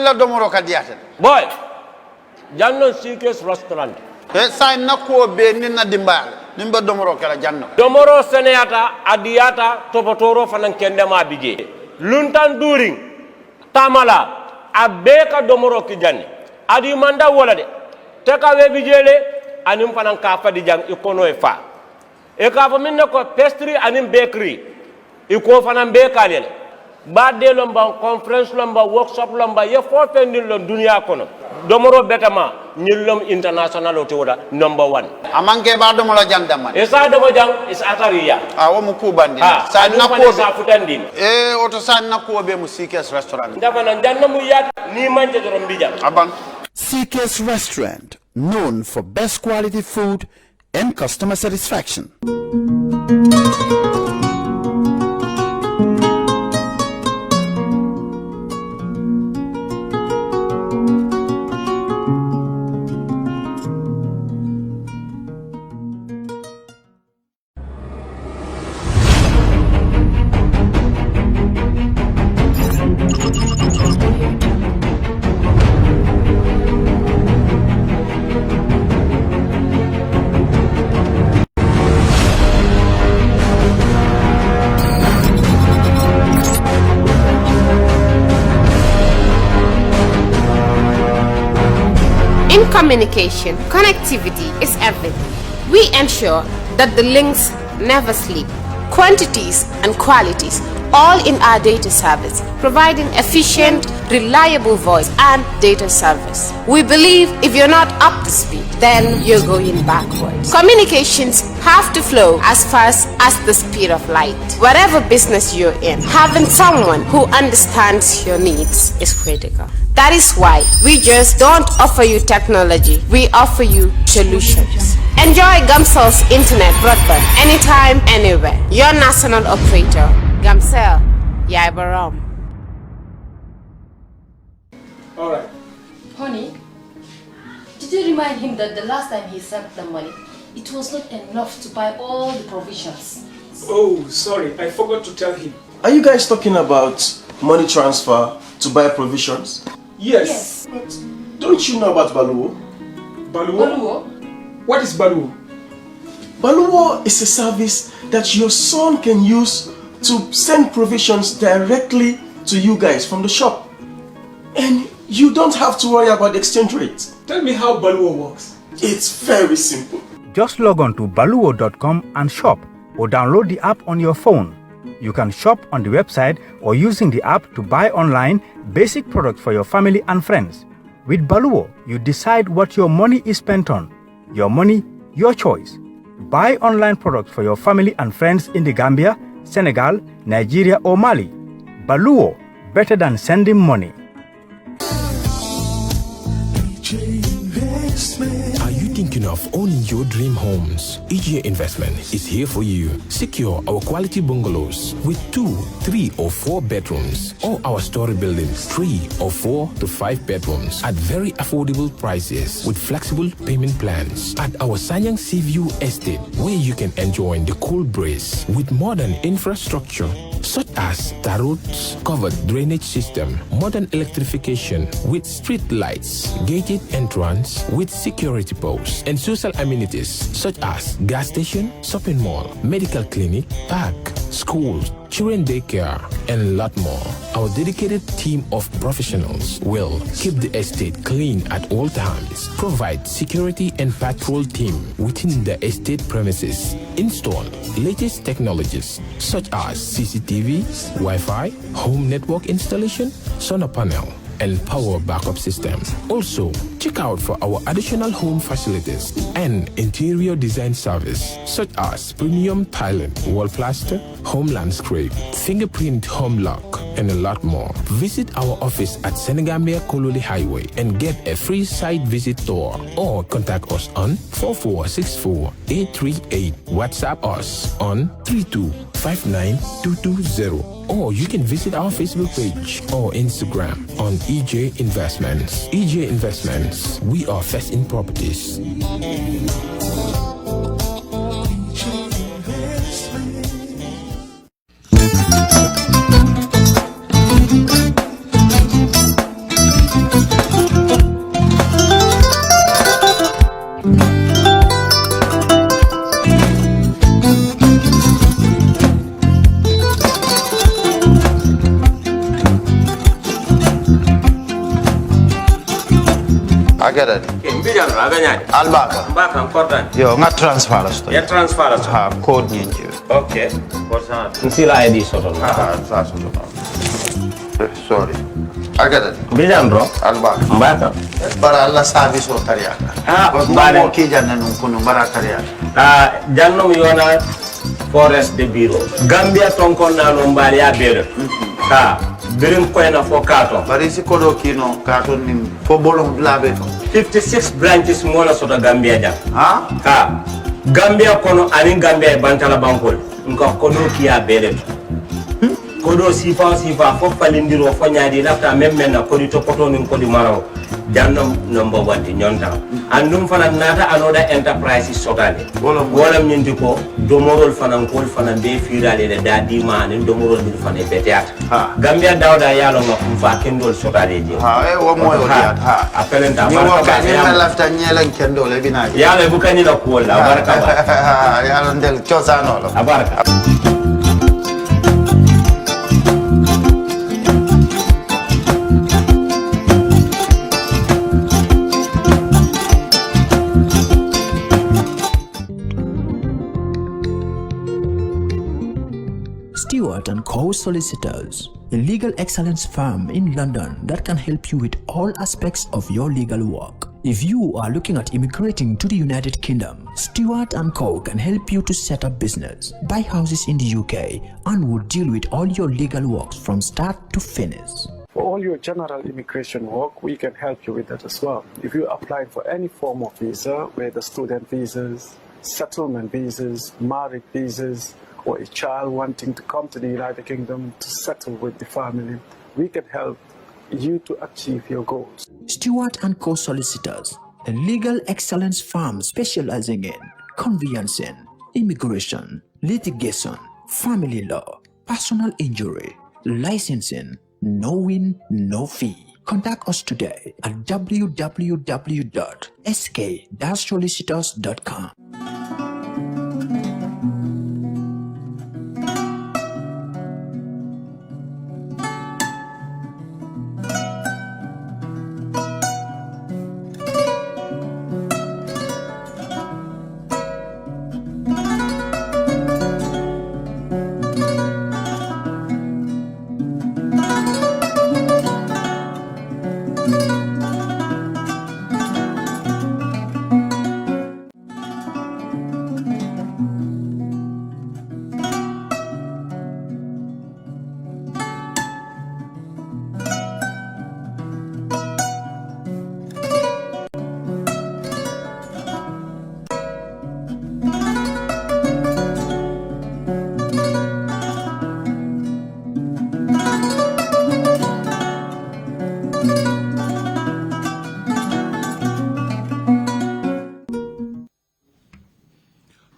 la domoro kadiate boy janno CK's restaurant sa nako be ni na dimbal nimba domoro kala janno domoro seneyata adiyata topotoro fanan kendema bije luntan during tamala abeka domoro ki janni adi manda wala de teka we bijele anim fanan ka fadi jang ikono e fa e ka fa minne ko pastry anim bakery iko fanan be kalele badde lomba conference lomba workshop lomba ye fo fendin lon dunia kono domoro betama nyillom international o toda number 1 amanke ba domoro jandama e sa domo jang is atariya wo mu kubandi sa nako sa futandi oto sa nako be mu CK's restaurant dafa nan janna mu yat ni manje dorom bijam aban CK's restaurant, known for best quality food and customer satisfaction. In communication, connectivity is everything. We ensure that the links never sleep. Quantities and qualities, all in our data service, providing efficient, reliable voice and data service. We believe if you're not up to speed, then you're going backwards. Communications have to flow as fast as the speed of light. Whatever business you're in, having someone who understands your needs is critical. That is why we just don't offer you technology, we offer you solutions. Enjoy Gamcel's internet broadband anytime, anywhere. Your national operator, Gamcel, Yaibaram. Alright. Honey, did you remind him that the last time he sent the money, it was not enough to buy all the provisions? Oh, sorry, I forgot to tell him. Are you guys talking about money transfer to buy provisions? Yes. But Don't you know about Baluwo? Baluwo? What is Baluwo? Baluwo is a service that your son can use to send provisions directly to you guys from the shop. And you don't have to worry about the exchange rate. Tell me how Baluwo works. It's very simple. Just log on to baluwo.com and shop, or download the app on your phone. You can shop on the website or using the app to buy online basic products for your family and friends. With Baluwo, you decide what your money is spent on. Your money, your choice. Buy online products for your family and friends in the Gambia, Senegal, Nigeria or Mali. Baluwo, better than sending money. Are you thinking of owning your dream homes? EJ Investment is here for you. Secure our quality bungalows with 2, 3 or 4 bedrooms, or our story buildings 3 or 4 to 5 bedrooms at very affordable prices with flexible payment plans at our Sanyang Seaview Estate, where you can enjoy the cool breeze with modern infrastructure such as tar roads, covered drainage system, modern electrification with street lights, gated entrance with security posts, and social amenities such as gas station, shopping mall, medical clinic, park, schools, children daycare, and a lot more. Our dedicated team of professionals will keep the estate clean at all times, provide security and patrol team within the estate premises, install latest technologies such as CCTV, Wi-Fi, home network installation, solar panel, and power backup system. Also, check out for our additional home facilities and interior design service such as premium tiling, wall plaster, home landscape, fingerprint home lock, and a lot more. Visit our office at Senegambia Kololi Highway and get a free site visit tour, or contact us on 4464-838. WhatsApp us on 3259220. Or you can visit our Facebook page or Instagram on EJ Investments. EJ Investments, we are first in properties. I get it. Mbijan raganya. Albaka. Mbaka important. Yo, nga transfer la sto. Ya transfer la. Ha, code ninja. Okay. Person. Nsila ID soto. Sa soto. Sorry. I get it. Mbijan bro. Albaka. Mbaka. Bara Allah service o kariya. Mbare ki janna nun kunu bara kariya. Janno yona forest de bureau. Gambia tonkon na no mbari ya bere. Birim koyna fo kato. Bari si kodo kino kato nim fo bolong blabe to. 56 branches mola sota Gambia jam. Gambia kono ani Gambia bantala bankol. Nka kono kiya bere. Kodo sifa fo falindiro fo nyaadi lafta memmen na kodi to poto nin kodi maraw. Janno number 1 di nyonta. Andum fana nata anoda enterprise sotale. Wala nyindi ko domorol fana kol fana be firale de dadi mane domorol dir fana beteat. Gambia dawda yalo ma fa kendol sotale je. Wo moyo diat. Apelenta ni wo ka ni lafta nyelen kendol e bina. Yalo bukani la ko la baraka ba. Yalo ndel chosano lo. Abaraka. Stewart & Co. Solicitors, a legal excellence firm in London that can help you with all aspects of your legal work. If you are looking at immigrating to the United Kingdom, Stewart & Co. can help you to set up business, buy houses in the UK, and will deal with all your legal works from start to finish. For all your general immigration work, we can help you with that as well. If you're applying for any form of visa, whether student visas, settlement visas, marriage visas, or a child wanting to come to the United Kingdom to settle with the family, we can help you to achieve your goals. Stewart & Co. Solicitors, a legal excellence firm specializing in conveyancing, immigration, litigation, family law, personal injury, licensing, no win, no fee. Contact us today at www.sk-solicitors.com.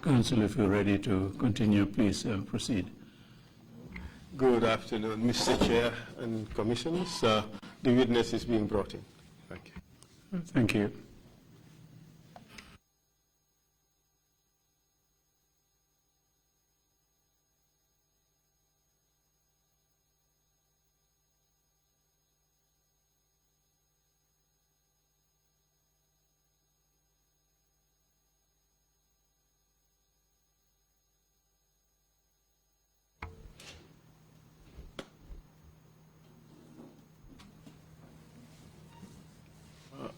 Council, if you're ready to continue, please proceed. Good afternoon, Mr. Chair and Commissioners. The witness is being brought in. Thank you. Thank you.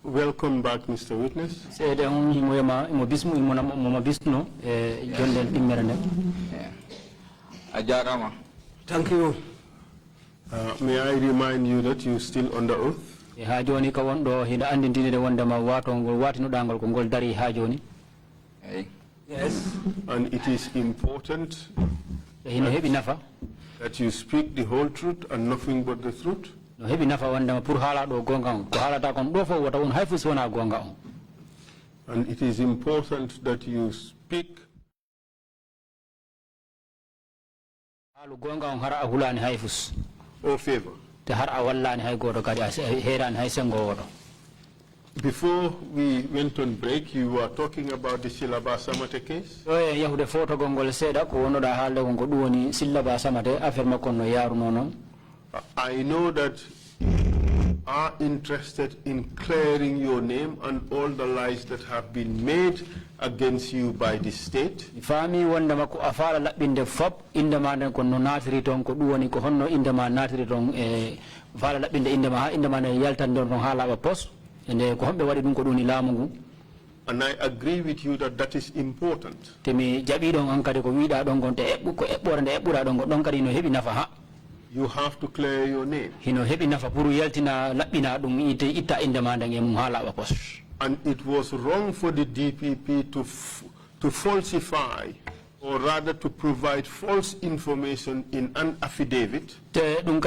Welcome back, Mr. Witness. Thank you. May I remind you that you're still under oath? Yes. And it is important that you speak the whole truth and nothing but the truth? And it is important that you speak or favor. Before we went on break, you were talking about the Silaba Samate case? Yahude photo gongol seda ko onoda halde gongo duwoni Silaba Samate affaire kono yaru nono. I know that you are interested in clearing your name and all the lies that have been made against you by the state. Fami wonda mako afala labinde fop indama den kono natiri ton ko duwoni ko honno indama natiri ton fala labinde indama ne yaltan don hala ba post. And I agree with you that that is important. You have to clear your name. And it was wrong for the DPP to falsify, or rather to provide false information in an affidavit. And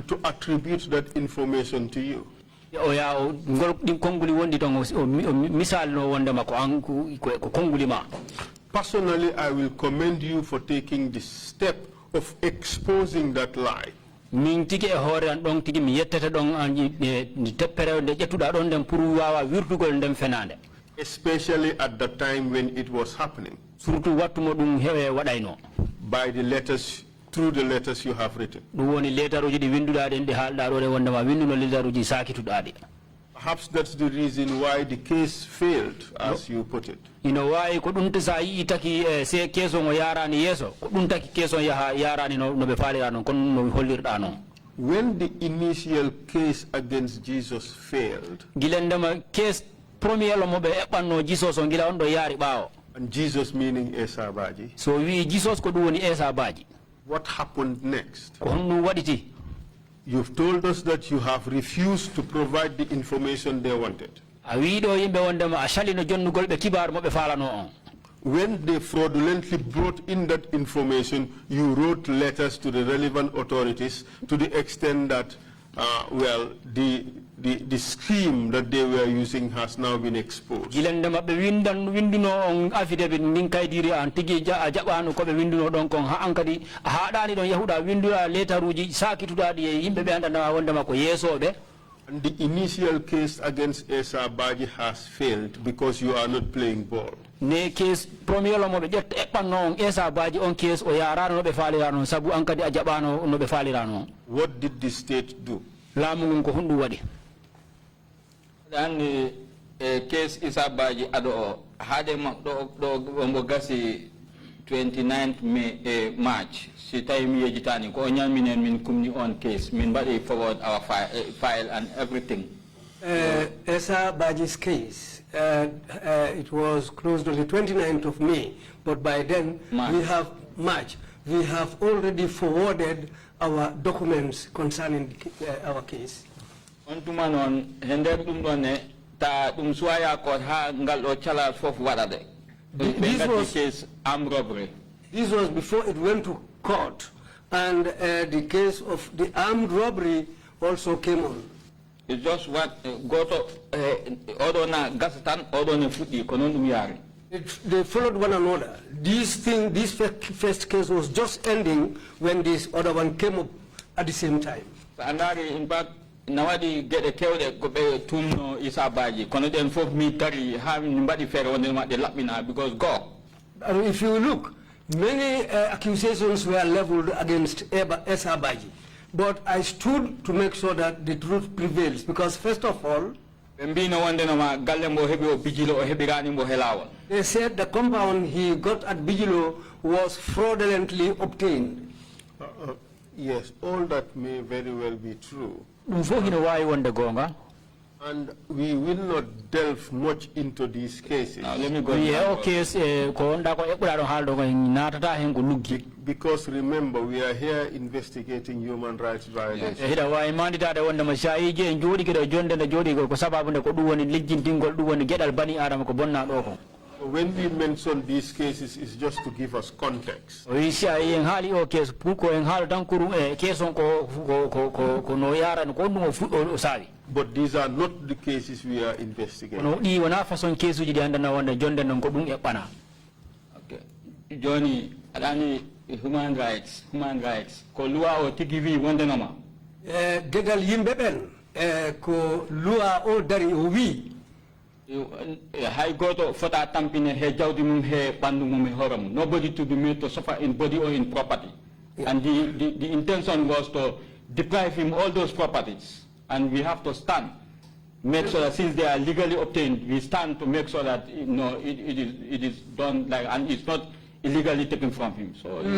to attribute that information to you. Personally, I will commend you for taking the step of exposing that lie. Especially at the time when it was happening. By the letters, through the letters you have written. Perhaps that's the reason why the case failed, as you put it. You know why couldn't say itaki say keso mo yara ni yeso couldn't keso yara ni no befali ano kon no holir ano. When the initial case against Jesus failed, gilendama case premier lo mo be epanno Jesus on gila ondo yari bawo. And Jesus meaning Esa Baji. So we Jesus ko duwoni Esa Baji. What happened next? Konnu waditi. You've told us that you have refused to provide the information they wanted. When they fraudulently brought in that information, you wrote letters to the relevant authorities to the extent that, well, the scheme that they were using has now been exposed. And the initial case against Esa Baji has failed because you are not playing ball. What did the state do? Dan case Esa Baji ado hade do gasi 29th March. Si time yejitani ko nyaminen min kumni on case min body forward our file and everything. Esa Baji's case, it was closed on the 29th of May, but by then we have March. We have already forwarded our documents concerning our case. On tumanon hende dum done ta dum suaya ko ha ngal o chala fofu wadade. This was case armed robbery. This was before it went to court, and the case of the armed robbery also came on. It's just what go to Odona Gasatan, Odona Futi, Konondum Yari. They followed one another. This first case was just ending when this other one came up at the same time. And in fact, nowadays get a kill that go be tumno Isabaji, Konodem for me carry having nobody fair on them at the Lapina because go. And if you look, many accusations were leveled against Esa Baji, but I stood to make sure that the truth prevails because first of all, they said the compound he got at Bijilo was fraudulently obtained. Yes, all that may very well be true. And we will not delve much into these cases. Now, let me go. Because remember, we are here investigating human rights violations. When we mention these cases, it's just to give us context. But these are not the cases we are investigating. Okay. Johnny, adani human rights. Ko lua o tigivi wonde noma. Degal yimbe ben ko lua o dari o wi. Hay goto fota tampine he jawdi mum he bandu mum he horam. Nobody to be made to suffer in body or in property. Yeah. And the intention was to deprive him all those properties. And we have to stand, make sure that since they are legally obtained, we stand to make sure that it is done like, and it's not illegally taken from him. So we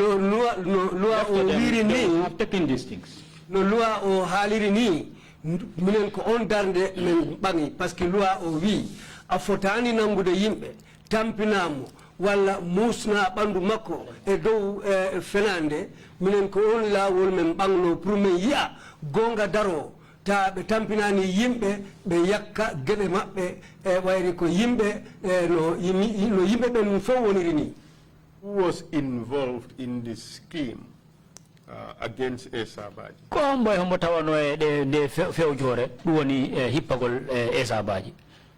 have taken these things. No loi o haliri ni minen ko on darde men bangi parce que loi o wi a fotani nangude yimbe tampinamo walla musna bandu makko e dow fenande minen ko on lawol men bangno pour men yi'a gonga daro ta be tampinani yimbe be yakka gebe mabbe e wayri ko yimbe no yimbe ben fo woniri ni. Who was involved in this scheme against Esa Baji? Ko mboy hombo tawano de fewjore duwoni hippagol Esa Baji.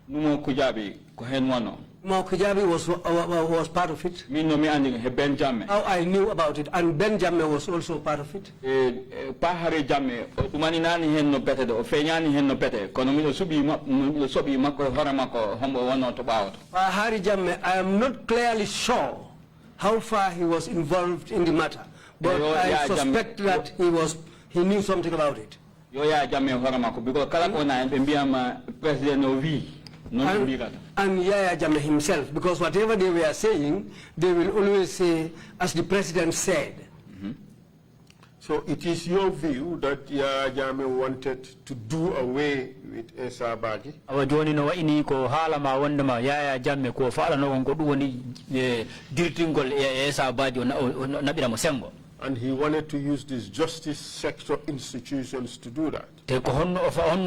Numo kujabi ko hen wano. Mo Kujabi was part of it. Me no me anding he Benjamin. How I knew about it, and Benjamin was also part of it. Pahare jamme umani nani hen no bete do fenyani hen no bete kono mi sobi makko horama ko hombo wono to bawto. Pahare jamme, I am not clearly sure how far he was involved in the matter, but I suspect that he knew something about it. Yo ya jamme horama ko because kala ko na mbiyama president no wi. And Yaya Jammeh himself, because whatever they were saying, they will always say, as the president said. So it is your view that Yaya Jammeh wanted to do away with Esa Baji? Awa joni no ini ko hala ma wonde ma Yaya Jammeh ko faala no ko woni dirtingol Esa Baji na bira mo sembo. And he wanted to use these justice sector institutions to do that. Te ko honno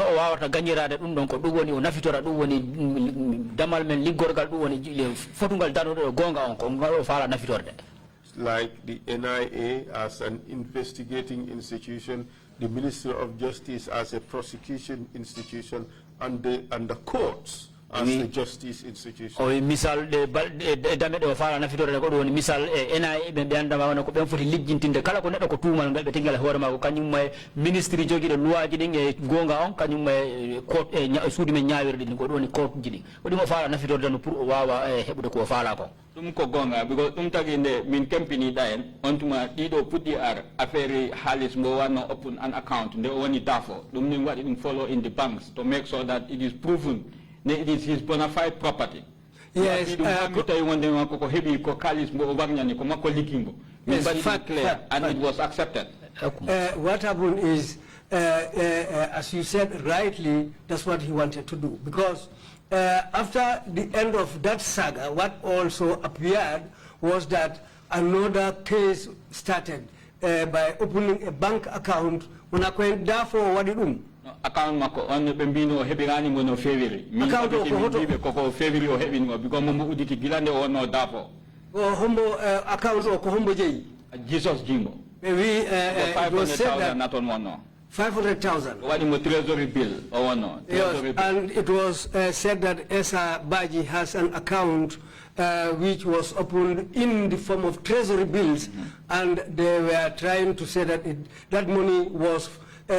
wawata gagnirade dum don ko dum woni o nafitora dum woni damal men liggorgal dum woni fotungal danudo gonga on ko ngalo fala nafitorde. Like the NIA as an investigating institution, the Ministry of Justice as a prosecution institution, and the courts as the justice institution. O misal de dame do fala nafitorde ko woni misal NIA be andama wona ko ben foti lijjintinde kala ko neddo ko tuumal ngal be tingal hoore ma ko kanyum may ministry jogi de loi ji din e gonga on kanyum may court suudi men nyaawirde din ko woni court ji din o dimo fala nafitorde no pour o wawa hebude ko fala ko dum ko gonga because dum taginde min company daen on tuma dido puddi ar affaire halis mo wanno open an account de woni dafo dum ni wadi dum follow in the banks to make sure that it is proven it is his bona fide property. Yes, yes, and it was accepted. What happened is, as you said rightly, that's what he wanted to do. Because after the end of that saga, what also appeared was that another case started by opening a bank account when I went there for what it account mako on bembino hebirani mo no February mi ko February o hebingo because mo uditi gilande o no dapo o hombo account o ko hombo jeyi Jesus Jimbo we it was said that not on one no 500,000 wadi mo treasury bill o one yes, and it was said that Esa Baji has an account which was opened in the form of treasury bills, and they were trying to say that that money was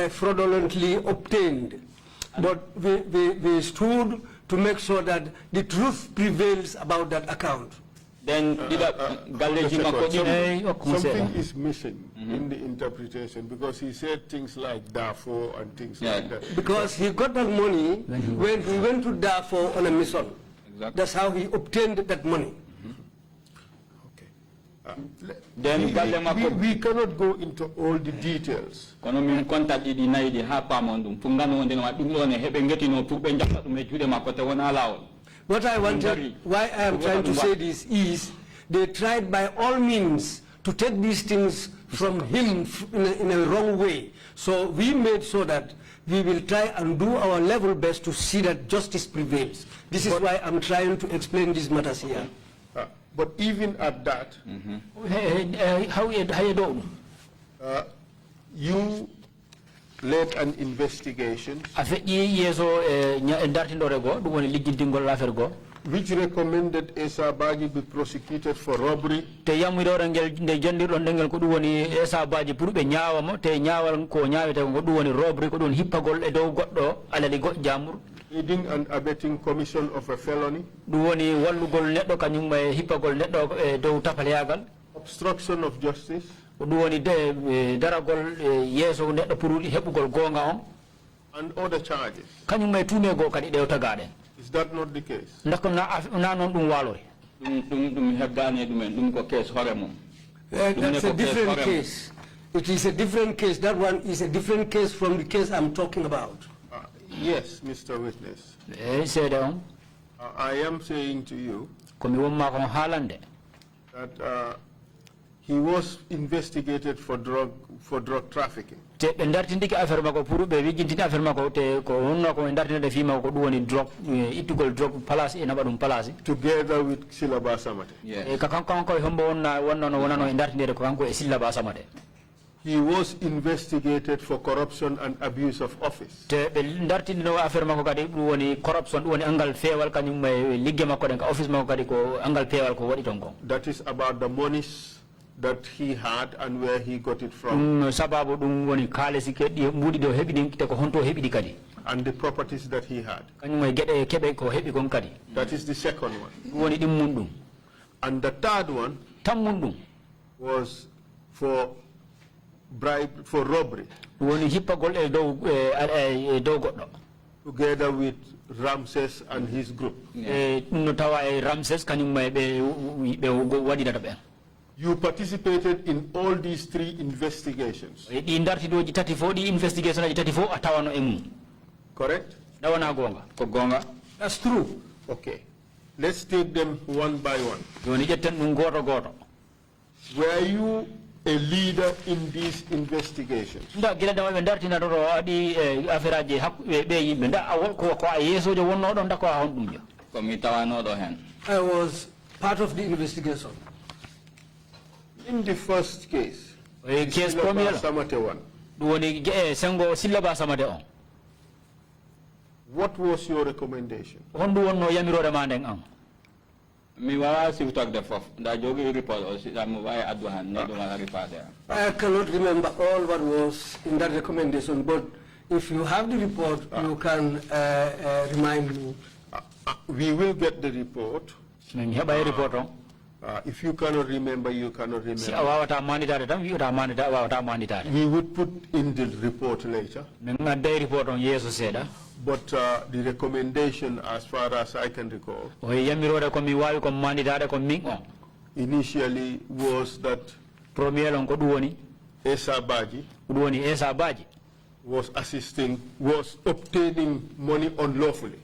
fraudulently obtained. But we stood to make sure that the truth prevails about that account. Then something is missing in the interpretation, because he said things like Darfur and things like that. Because he got that money when he went to Darfur on a mission. Exactly. That's how he obtained that money. Then we cannot go into all the details. What I wanted, why I am trying to say this is, they tried by all means to take these things from him in a wrong way. So we made sure that we will try and do our level best to see that justice prevails. This is why I'm trying to explain these matters here. But even at that, how you do? You led an investigation which recommended Esa Baji be prosecuted for robbery aiding and abetting commission of a felony, obstruction of justice, and other charges. Is that not the case? That's a different case. It is a different case. That one is a different case from the case I'm talking about. Yes, Mr. Witness. I am saying to you that he was investigated for drug trafficking. Together with Silaba Samate. He was investigated for corruption and abuse of office. That is about the monies that he had and where he got it from. And the properties that he had. That is the second one. And the third one was for robbery. Together with Ramses and his group. You participated in all these three investigations. Correct? That's true. Okay. Let's take them one by one. Were you a leader in these investigations? I was part of the investigation. In the first case, Samate one. What was your recommendation? I cannot remember all what was in that recommendation, but if you have the report, you can remind me. We will get the report. If you cannot remember, you cannot remember. We would put in the report later. But the recommendation, as far as I can recall, initially was that Esa Baji was obtaining money unlawfully.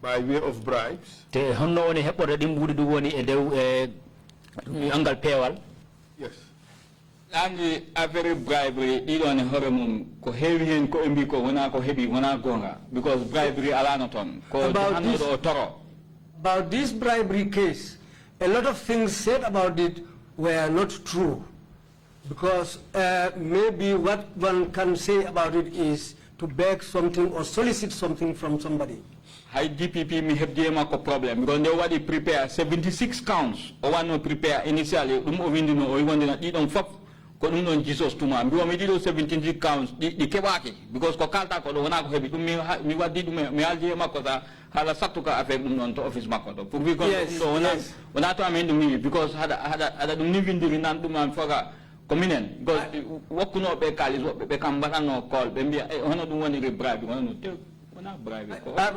By way of bribes. Yes. And a very bribery, you don't have ko heavy and ko imbiko wana ko heavy wana gonga because bribery alanoton ko about this bribery case, a lot of things said about it were not true, because maybe what one can say about it is to beg something or solicit something from somebody. High DPP may have a problem because nobody prepare 76 counts or one no prepare initially. Jesus to man. We did 17 counts. The Kewaki because Kokalta Kodona heavy to me. We what did me Aldi Makota hala Satuka affect on to office Makoto. Because when I told me because had living the Rinanduman Foga communion because what could not be called is what become Banano called. Maybe I don't want to bribe.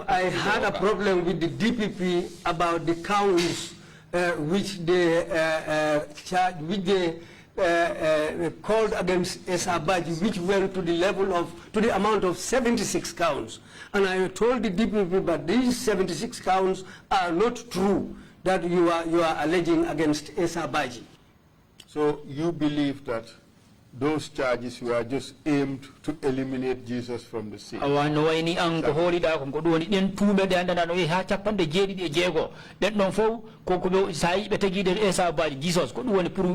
I had a problem with the DPP about the counts which they charged, which they called against Esa Baji, which went to the level of, to the amount of 76 counts. And I told the DPP, but these 76 counts are not true that you are alleging against Esa Baji. So you believe that those charges were just aimed to eliminate Jesus from the scene. Awano ini ang koholi da ko do ni den tume de andana no ha chapande jeedi de jego den non fo ko ko sai be tagi de esa ba Jesus ko woni pour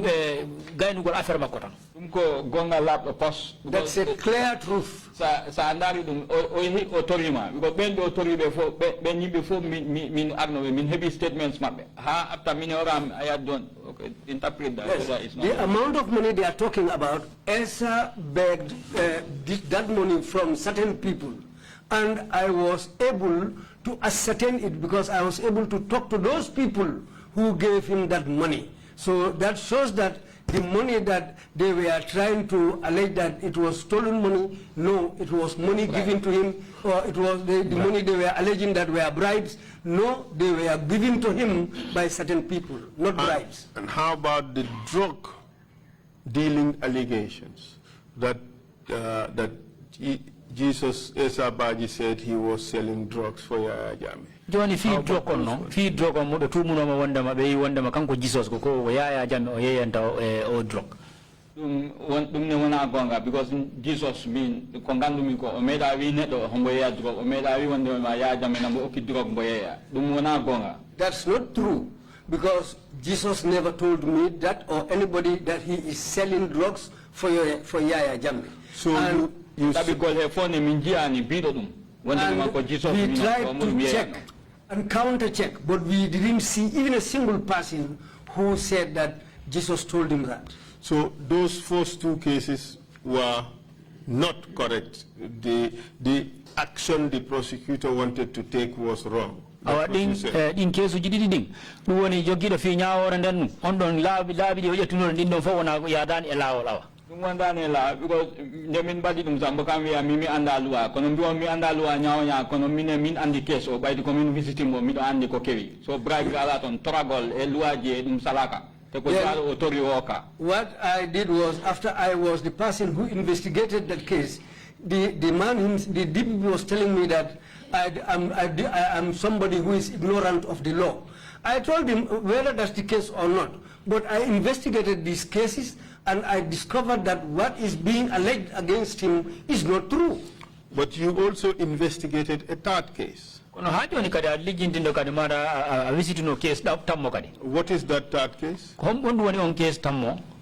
gaynu gol affaire makko tan dum ko gonga lab post. That's a clear truth. Sa andari dum o torima because ben do toribe fo ben nyimbe fo min arno min heavy statements mabbe ha after min oram I don't interpret that. Yes. That is not the amount of money they are talking about, Esa begged that money from certain people, and I was able to ascertain it because I was able to talk to those people who gave him that money. So that shows that the money that they were trying to allege that it was stolen money, no, it was money given to him, or it was the money they were alleging that were bribes, no, they were given to him by certain people, not bribes. And how about the drug dealing allegations that Jesus Esa Baji said he was selling drugs for Yaya Jammeh? Joni fi drug on no fi drug on mo do tumuno ma wonda ma be wonda ma kanko Jesus ko Yaya Jammeh o yeyanta o drug dum ne wona gonga because Jesus mean ko gandumi ko o meda wi neddo hombo ya drug o meda wi wonde ma Yaya Jammeh nambo okki drug mbo yeya dum wona gonga. That's not true because Jesus never told me that or anybody that he is selling drugs for Yaya Jammeh. So we tried to check and counter check, but we didn't see even a single person who said that Jesus told him that. So those first two cases were not correct. The action the prosecutor wanted to take was wrong. In case of ding woni jogido fi nyaawore den on don laabi di yetuno din don fo wona ya dan e lawo dum wandane la because ndemin badi dum zambo kam wi mi andalua kono mbi mi andalua nyaawonya kono min andi case o baydi ko min visiting mo mi do andi ko kewi so bribe ala ton tragol e luaje dum salaka te ko jalo o tori woka. What I did was after I was the person who investigated that case, the DPP was telling me that I'm somebody who is ignorant of the law. I told him whether that's the case or not, but I investigated these cases and I discovered that what is being alleged against him is not true. But you also investigated a third case. What is that third case?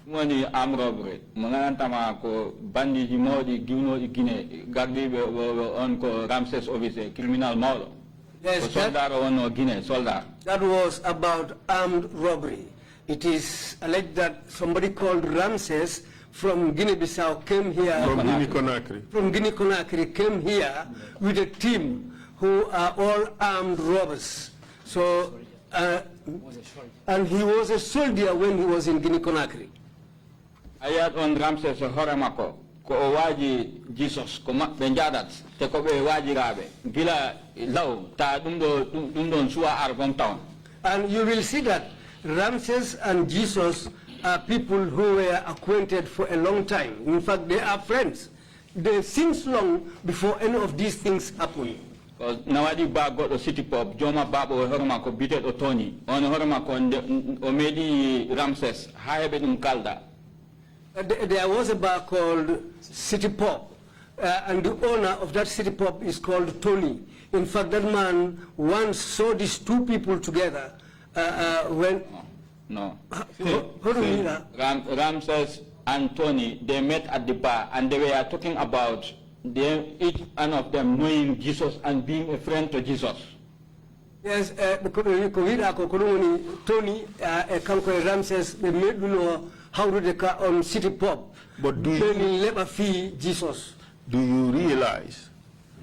Woni armed robbery manantama ko bandi ji modi giwno Guinée gardi be on ko Ramses office criminal mawlo. Yes, soldat on Guinée soldat. That was about armed robbery. It is alleged that somebody called Ramses from Guinea-Bissau came here. From Guinea-Conakry. From Guinea-Conakry came here with a team who are all armed robbers. So, and he was a soldier when he was in Guinea-Conakry. Ayat on Ramses horamako ko waji Jesus ko mabbe jadat te ko be waji rabe gila law ta dum don suwa arbon town. And you will see that Ramses and Jesus are people who were acquainted for a long time. In fact, they are friends. They since long before any of these things happened. Because nawadi ba got the city pop joma babo horamako bitet otoni on horamako o medi Ramses haebe dum kalda. There was a bar called City Pop, and the owner of that City Pop is called Tony. In fact, that man once saw these two people together when... No. Ramses and Tony, they met at the bar, and they were talking about each one of them knowing Jesus and being a friend to Jesus. Yes, Tony, Ramses, they made how do they car on City Pop? But do you Jesus? Do you realize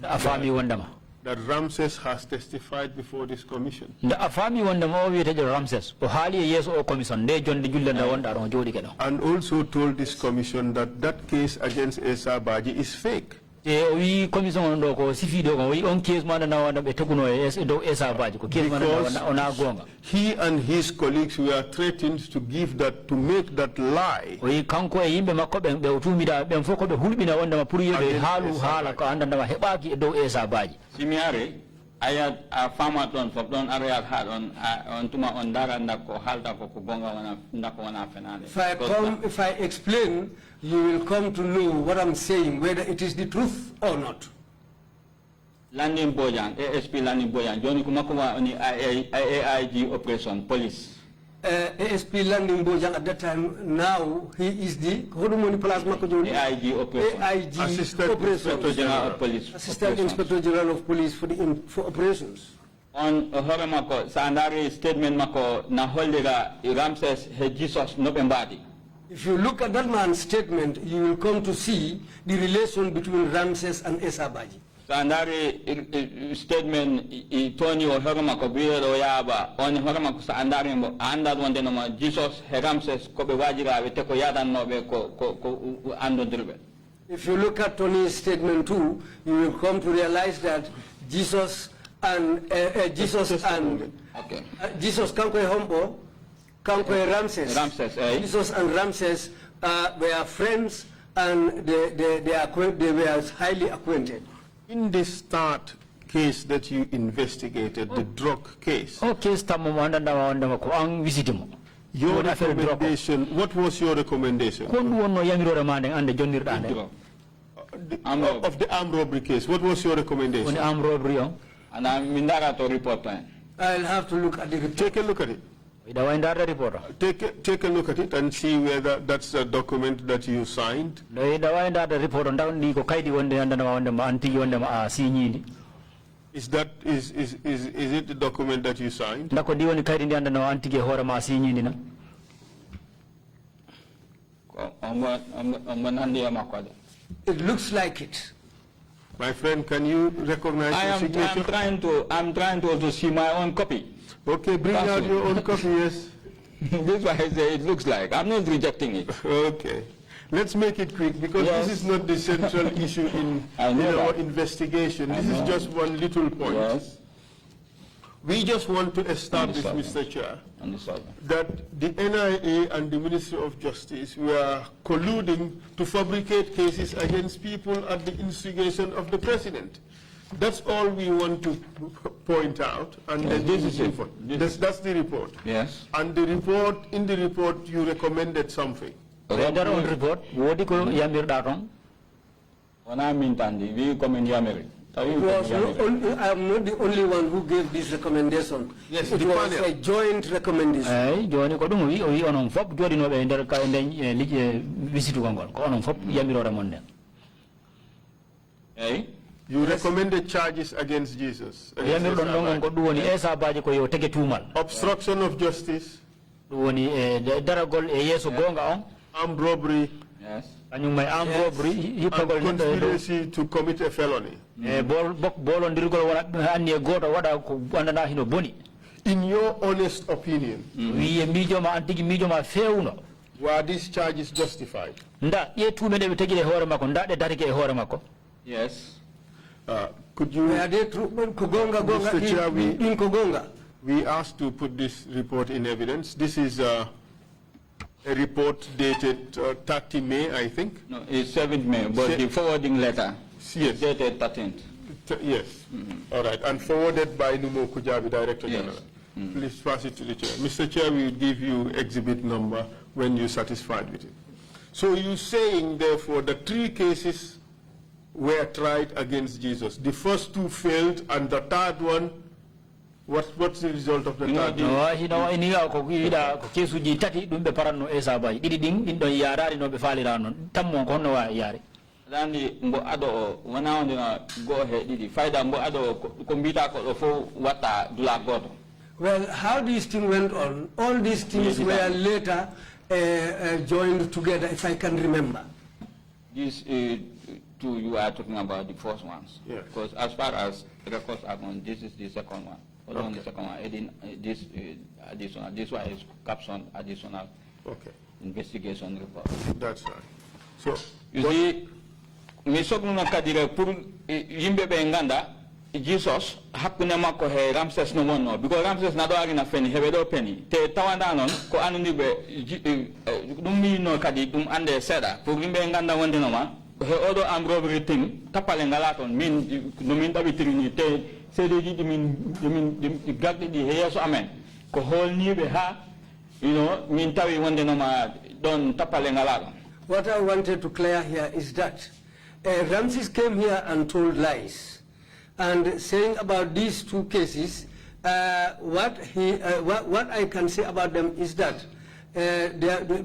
that Ramses has testified before this commission? And also told this commission that that case against Esa Baji is fake. Because he and his colleagues were threatened to give that, to make that lie. Simiare, I had a farmer from area had on Tuma on Daranda ko halta ko gonga wana fenale. If I explain, you will come to know what I'm saying, whether it is the truth or not. Landing Boyan, ASP Landing Boyan, Johnny Kumakuma on the AIG operation, police. ASP Landing Bojan at that time, now he is the AIG operation. AIG Assistant Inspector General of Police. Assistant Inspector General of Police for operations. On Horamako, Sandari statement Mako, Naholdega, Ramses, Jesus, Nobembadi. If you look at that man's statement, you will come to see the relation between Ramses and Esabaji. Sandari statement Tony or Horamako Biro Yaba on Horamako Sandari and that one denoma Jesus Ramses Kobe Wajira Viteko Yadan Nobe Ando Dribe. If you look at Tony's statement too, you will come to realize that Jesus Kankwe Hombo, Kankwe Ramses. Jesus and Ramses were friends and they were highly acquainted. In this start case that you investigated, the drug case, your recommendation, what was your recommendation? Of the armed robbery case, what was your recommendation? And I'm in that report. I'll have to look at the report. Take a look at it. Take a look at it and see whether that's a document that you signed. Is it the document that you signed? It looks like it. My friend, can you recognize your signature? I'm trying to also see my own copy. Okay, bring out your own copy, yes. This is why I say it looks like. I'm not rejecting it. Okay. Let's make it quick because this is not the central issue in our investigation. This is just one little point. Yes. We just want to establish, Mr. Chair, that the NIA and the Ministry of Justice were colluding to fabricate cases against people at the instigation of the President. That's all we want to point out, and this is it. That's the report. Yes. And the report, in the report, you recommended something. Report. What do you When I'm in Tandi, we recommend Yameri. I'm not the only one who gave this recommendation. Yes, it was a joint recommendation. You recommended charges against Jesus. Obstruction of justice. Armed robbery. Yes. And conspiracy to commit a felony. In your honest opinion, were these charges justified? Yes. Could you, Mr. Chair, we asked to put this report in evidence. This is a report dated 30 May, I think. No, it's 7th May, but the forwarding letter yes. dated 13th. Yes. All right, and forwarded by Numo Kujabi, Director General. Please pass it to the Chair. Mr. Chair, we will give you exhibit number when you're satisfied with it. So you're saying, therefore, the 3 cases were tried against Jesus. The first 2 failed, and the third one, what's the result of the third one? Randi mbo ado wana ondina go ahead didi faida mbo ado kombita ko fo wata dula goto. Well, how this thing went on, all these things were later joined together, if I can remember. These 2 you are talking about the first ones. Yes. Because as far as records are going, this is the second one. Hold on, the second one. Adding this additional. This one is caption additional. Okay. Investigation report. That's right. So you see, me sokuna kadire pour yimbe be nganda Jesus hakuna mako he Ramses no mono because Ramses na do agina feni hebe do penny te tawanda non ko anuni be dum mi no kadi dum ande seda pour yimbe nganda wonde no ma Odo am robbery thing, tapalengalaton, mean, no mean that we say they mean, exactly the hair so amen. Ko whole new beha, you know, mean tawi one denoma don tapalengalaton. What I wanted to clear here is that Ramses came here and told lies. And saying about these two cases, what I can say about them is that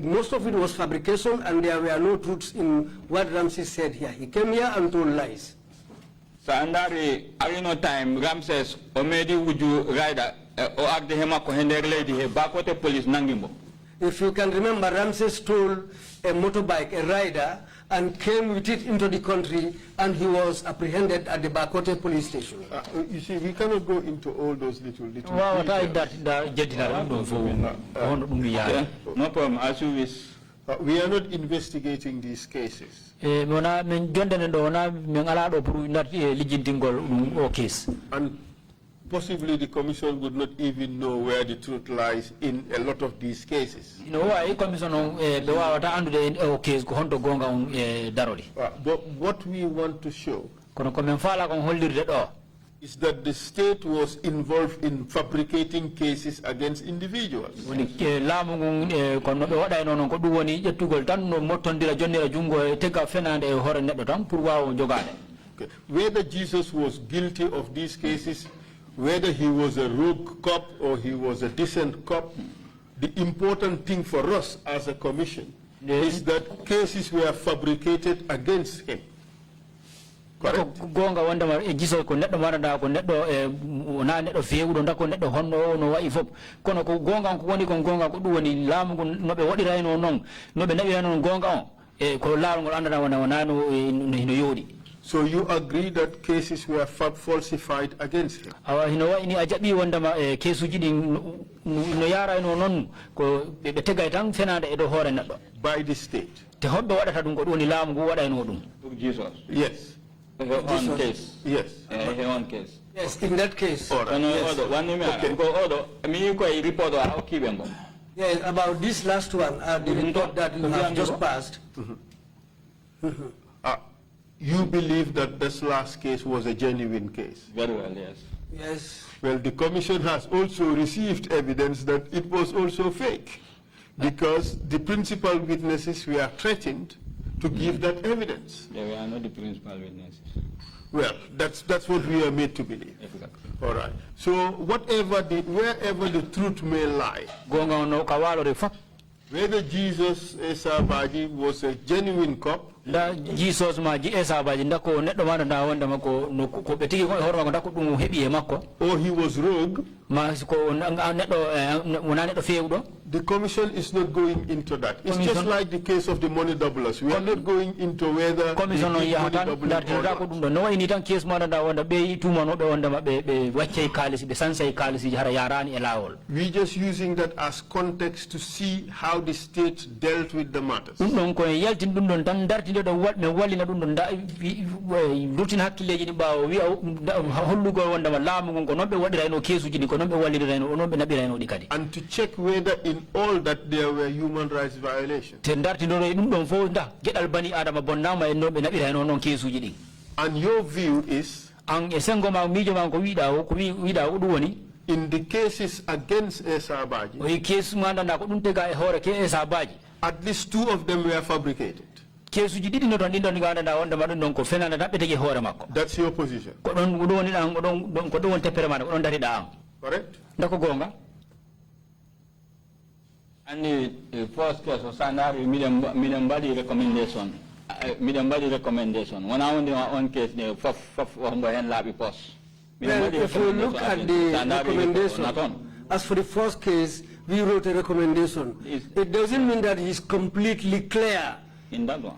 most of it was fabrication and there were no truths in what Ramses said here. He came here and told lies. So andari arino time Ramses omedi wuju rider o agde hema ko hender lady he bakote police nangimbo. If you can remember, Ramses stole a motorbike, a rider, and came with it into the country, and he was apprehended at the Bakote police station. You see, we cannot go into all those little details. No problem, as you wish. We are not investigating these cases. And possibly the Commission would not even know where the truth lies in a lot of these cases. You know why Commission case but what we want to show is that the state was involved in fabricating cases against individuals. Okay. Whether Jesus was guilty of these cases, whether he was a rogue cop or he was a decent cop, the important thing for us as a commission is that cases were fabricated against him. Correct? So you agree that cases were falsified against him? By the state? Jesus. Yes. One case. Yes. One case. Yes, in that case. Yes, about this last one, the report that you have just passed. You believe that this last case was a genuine case? Very well, yes. Yes. Well, the Commission has also received evidence that it was also fake, because the principal witnesses were threatened to give that evidence. They were not the principal witnesses. Well, that's what we are made to believe. Exactly. All right. So wherever the truth may lie, whether Jesus Esabaji was a genuine cop, Jesus or he was rogue, the Commission is not going into that. It's just like the case of the money doublers. We are not going into whether we just using that as context to see how the state dealt with the matters. And to check whether in all that there were human rights violations. And your view is, in the cases against Esabaji, at least two of them were fabricated. That's your position. Correct? And the first case was under medium body recommendation. When I on the one case, the if you look at the recommendation, as for the first case, we wrote a recommendation. It doesn't mean that he's completely clear in that one.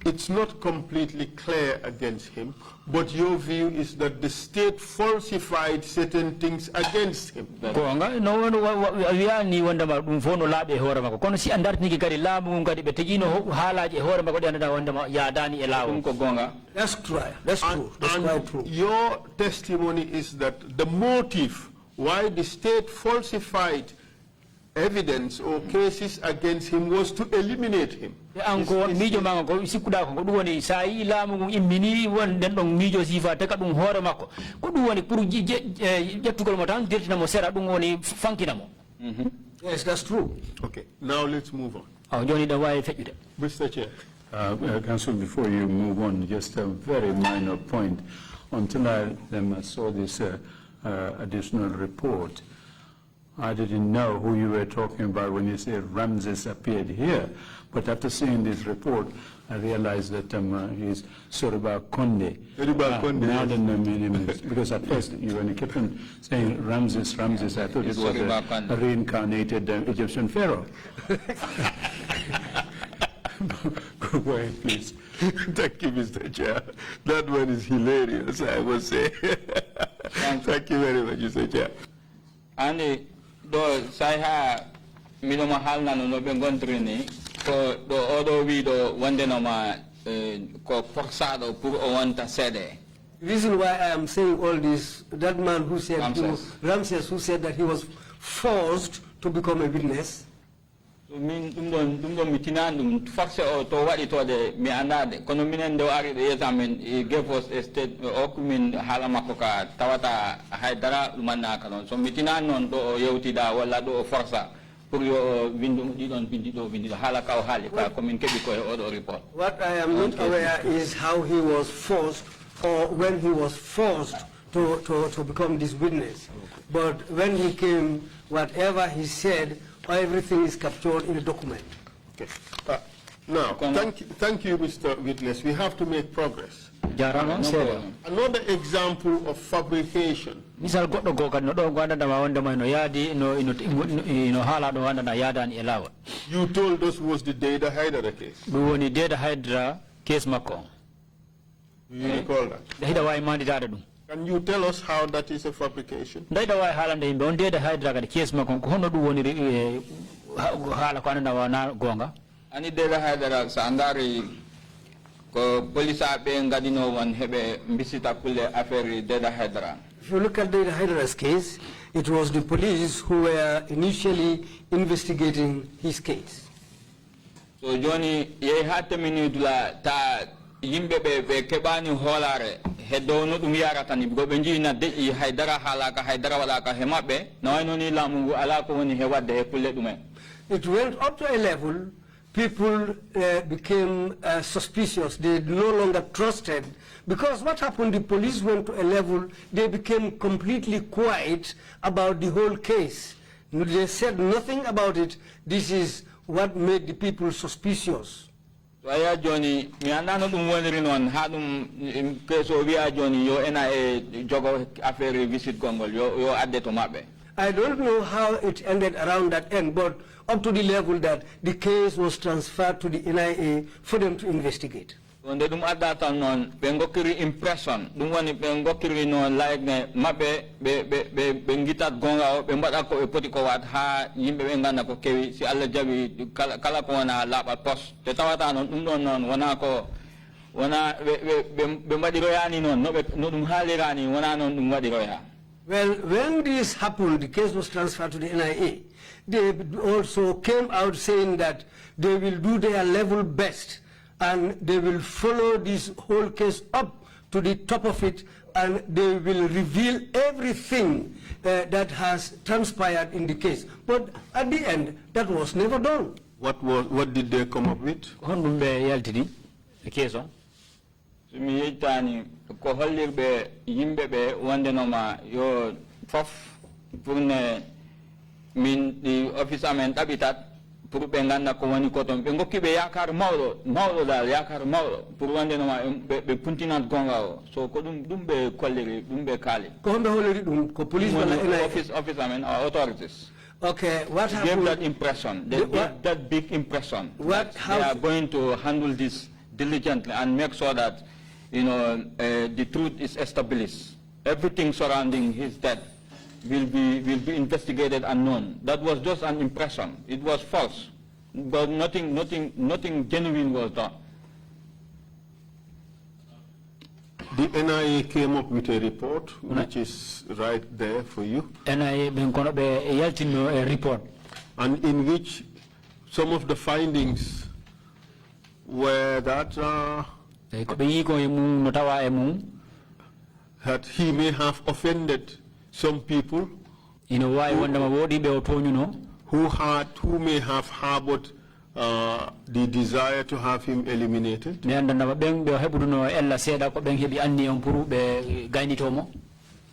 It's not completely clear against him, but your view is that the state falsified certain things against him. That's true. That's quite true. Your testimony is that the motive why the state falsified evidence or cases against him was to eliminate him. Anko mijo mango sikuda ko du woni sa ilamu immini won den don mijo sifa te ka dum hore makko ko du woni pour jettugol mo tan dirtina mo sera dum woni fankina mo. Yes, that's true. Okay, now let's move on. Mr. Chair. Council, before you move on, just a very minor point. Until I saw this additional report, I didn't know who you were talking about when you said Ramses appeared here. But after seeing this report, I realized that he's Soriba Konde. Now the name is, because at first when you kept on saying Ramses, I thought it was a reincarnated Egyptian pharaoh. Go ahead, please. Thank you, Mr. Chair. That one is hilarious, I must say. Thank you very much, Mr. Chair. And do saya mino mahal na no bengontri ni ko do odo video wande no ma ko forzado pour o wanta sede. The reason why I am saying all this, that man who said Ramses who said that he was forced to become a witness. Min dum mitinan dum force o to wadi to de mi anade kono minen do ari de examen he gave us a state o min hala makko ka tawata haydara manna kanon so mitinan non do yewti da wala do força pour yo windu di don bindi hala ka o hali ka komin kebi ko o do report. What I am not aware is how he was forced or when he was forced to become this witness. But when he came, whatever he said, everything is captured in a document. Okay. Now, thank you, Mr. Witness. We have to make progress. Another example of fabrication. You told us was the Deda Hydra case. Do you recall that? Can you tell us how that is a fabrication? Ani deda hydra sa andari ko polisa be ngadino wan hebe mbisita kule affaire deda hydra. If you look at the Hydra's case, it was the police who were initially investigating his case. So Johnny ye hatte minutula ta yimbe be kebani holare hedo no dum yarata ni go be njina de haydara halaka haydara wala ka hemabe no no ni lamu ala ko woni he wadde e pulle dumen. It went up to a level people became suspicious. They no longer trusted, because what happened, the police went to a level they became completely quiet about the whole case. They said nothing about it. This is what made the people suspicious. Waya Johnny, mi andano dum woniri non hadum keso wiya Johnny yo ena e jogo affaire visit Gongol yo adde to mabbe. I don't know how it ended around that end, but up to the level that the case was transferred to the NIA for them to investigate. When they dum adda tan non be ngokiri impression dum woni be ngokiri non like ne mabbe be ngitat gonga be mbada ko e poti ko wat ha yimbe be ngana ko kewi si Allah jabi kala ko wana laba post te tawata non dum don non wana ko wana be mbadi royani non no dum halirani wana non dum wadi roya. Well, when this happened, the case was transferred to the NIA. They also came out saying that they will do their level best and they will follow this whole case up to the top of it, and they will reveal everything that has transpired in the case. But at the end, that was never done. What did they come up with? The case on. Mi yitani ko hollirbe yimbe be wonde no ma yo fof pour ne min di office amen habitat pour be nganda ko woni ko ton be ngokki be yakar mawdo dal yakar mawdo pour wonde no ma be puntinat gonga o so ko dum be kolliri dum be kali ko hombe holliri dum ko police wala office amen or authorities. Okay, what happened? Gave that impression, they gave that big impression. They are going to handle this diligently and make sure that the truth is established. Everything surrounding his death will be investigated and known. That was just an impression. It was false, but nothing genuine was done. The NIA came up with a report, which is right there for you. NIA ben kono be yaltino a report. and in which some of the findings were that that he may have offended some people who may have harbored the desire to have him eliminated.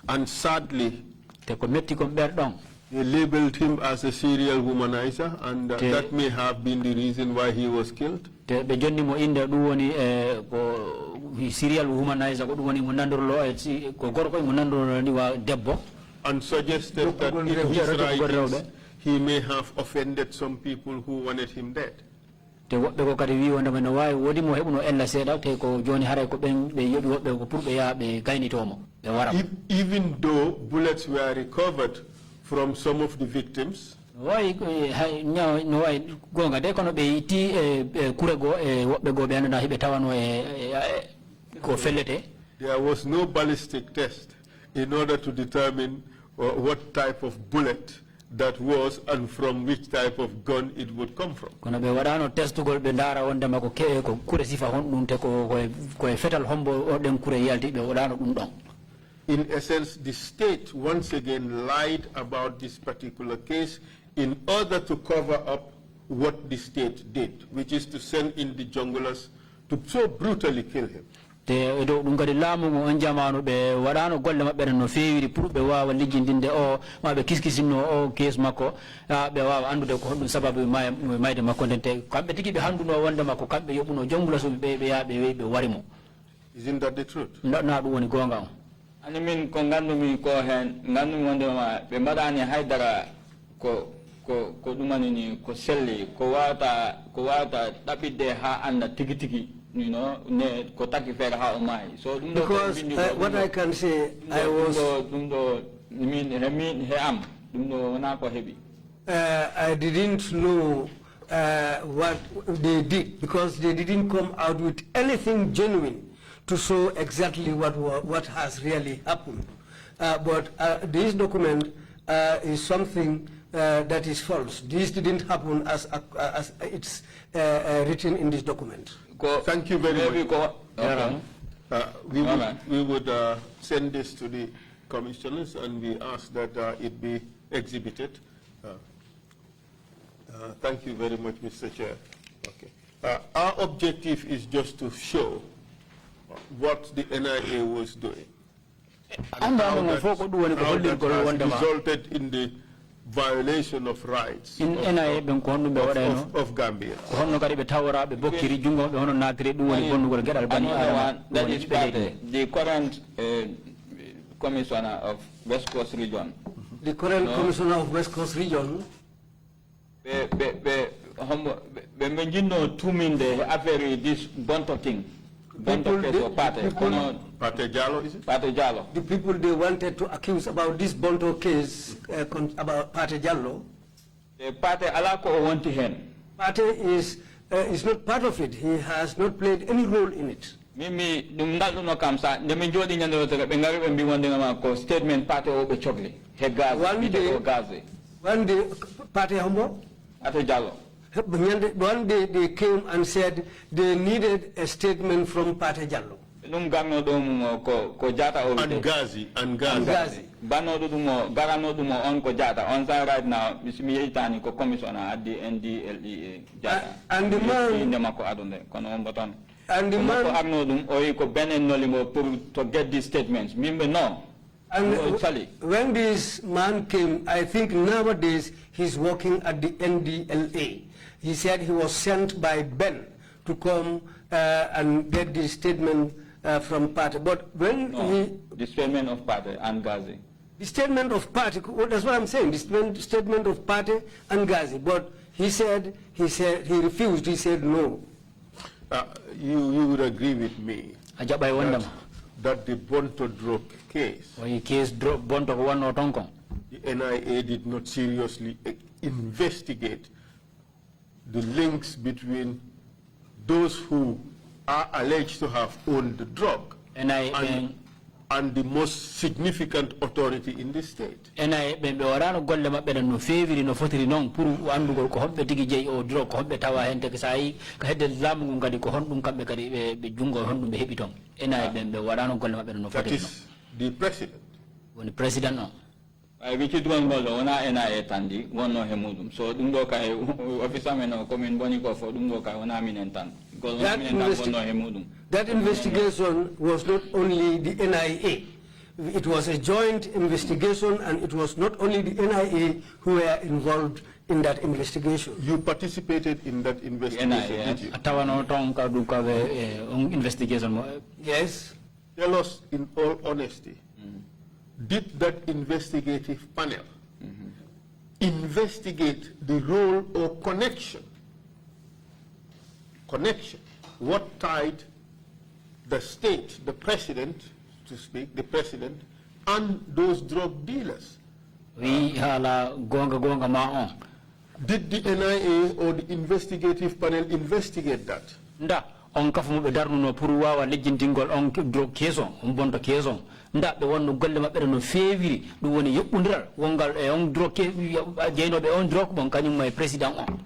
And sadly, they labeled him as a serial womanizer, and that may have been the reason why he was killed. Serial womanizer and suggested that in his writings he may have offended some people who wanted him dead. Even though bullets were recovered from some of the victims, there was no ballistic test in order to determine what type of bullet that was and from which type of gun it would come from. In essence, the state once again lied about this particular case in order to cover up what the state did, which is to send in the junglers to so brutally kill him. Te do dum kadi laamu ngo on jamanu be wadano golle mabbe no feewiri pour be wawa lijjindinde o mabe kiskisino o case makko be wawa andude ko hoddum sababu mayde makko dente kambe tigi be handuno wonde makko kambe yobuno jongula so be yaabe be warimo. Isn't that the truth? Na dum woni gonga on. Ani min ko ngandumi ko hen ngandumi wonde ma be mbadani haydara ko dumani ni ko selli ko wata dabide ha anda tigi you know, so because what I can say, I was I didn't know what they did, because they didn't come out with anything genuine to show exactly what has really happened. But this document is something that is false. This didn't happen as it's written in this document. Thank you very much. We would send this to the commissioners, and we ask that it be exhibited. Thank you very much, Mr. Chair. Okay. Our objective is just to show what the NIA was doing, and how that resulted in the violation of rights of Gambia. That is the current commissioner of West Coast Region. The current commissioner of West Coast Region. This Bonto thing. Pate Jallo, is it? Pate Jallo. The people they wanted to accuse about this Bonto case, about Pate Jallo. Pate Alako want to him. Pate is not part of it. He has not played any role in it. Mimi dumngalu no kamsa ndemi jodi nyando to be ngari be wonde ngama ko statement Pate obe chokli he gaz one day Pate Hombo Pate Jallo. One day they came and said they needed a statement from Pate Jallo. And Gazi. Bano dumo garano dumo on ko jata on side right now Mr. Tani ko commissioner at the NDLEA jata. And the man ndemako adonde kono on baton. And the man arno dum o ko benen nolimo to get these statements. Mimbe no. And when this man came, I think nowadays he's working at the NDLA. He said he was sent by Ben to come and get the statement from Pate. But when the statement of Pate and Gazi. The statement of Pate, that's what I'm saying, the statement of Pate and Gazi. But he refused, he said no. You would agree with me that the Bonto drug case, the NIA did not seriously investigate the links between those who are alleged to have owned the drug and and the most significant authority in the state. That is the president. When the president no. I wish it one ball ona NIA tandi one no hemudum. So dumbo kai officer meno komen boni ko for dumbo kai ona minentan. That investigation was not only the NIA. It was a joint investigation, and it was not only the NIA who were involved in that investigation. You participated in that investigation, did you? Yes. Tell us in all honesty, did that investigative panel investigate the role or connection, what tied the state, the president, to speak, the president, and those drug dealers? We hala gonga maon. Did the NIA or the investigative panel investigate that? Nda on kafu be darnu no pour wawa lejjintingol on drug keso on bonto keso nda be wonno golle mabbe no fewiri dum woni yobbundiral wongal e on drug jeyno be on drug bon kanyum may president on.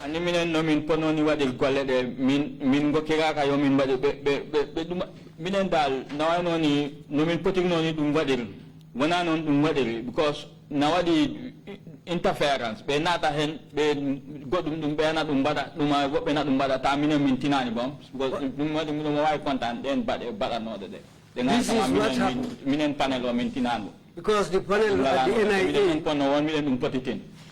Ani minen no min pononi wadi golle de min gokkega ka yo min wadi be dum minen dal nawano ni no min potik noni dum wadir wona non dum wadir because nawadi interference be nata hen be godum dum be na dum bada dum wobbe na dum bada ta minen min tinani bom because dum wadi dum way content den bada no de this is what happened. Minen panel o min tinani because the panel at the NIA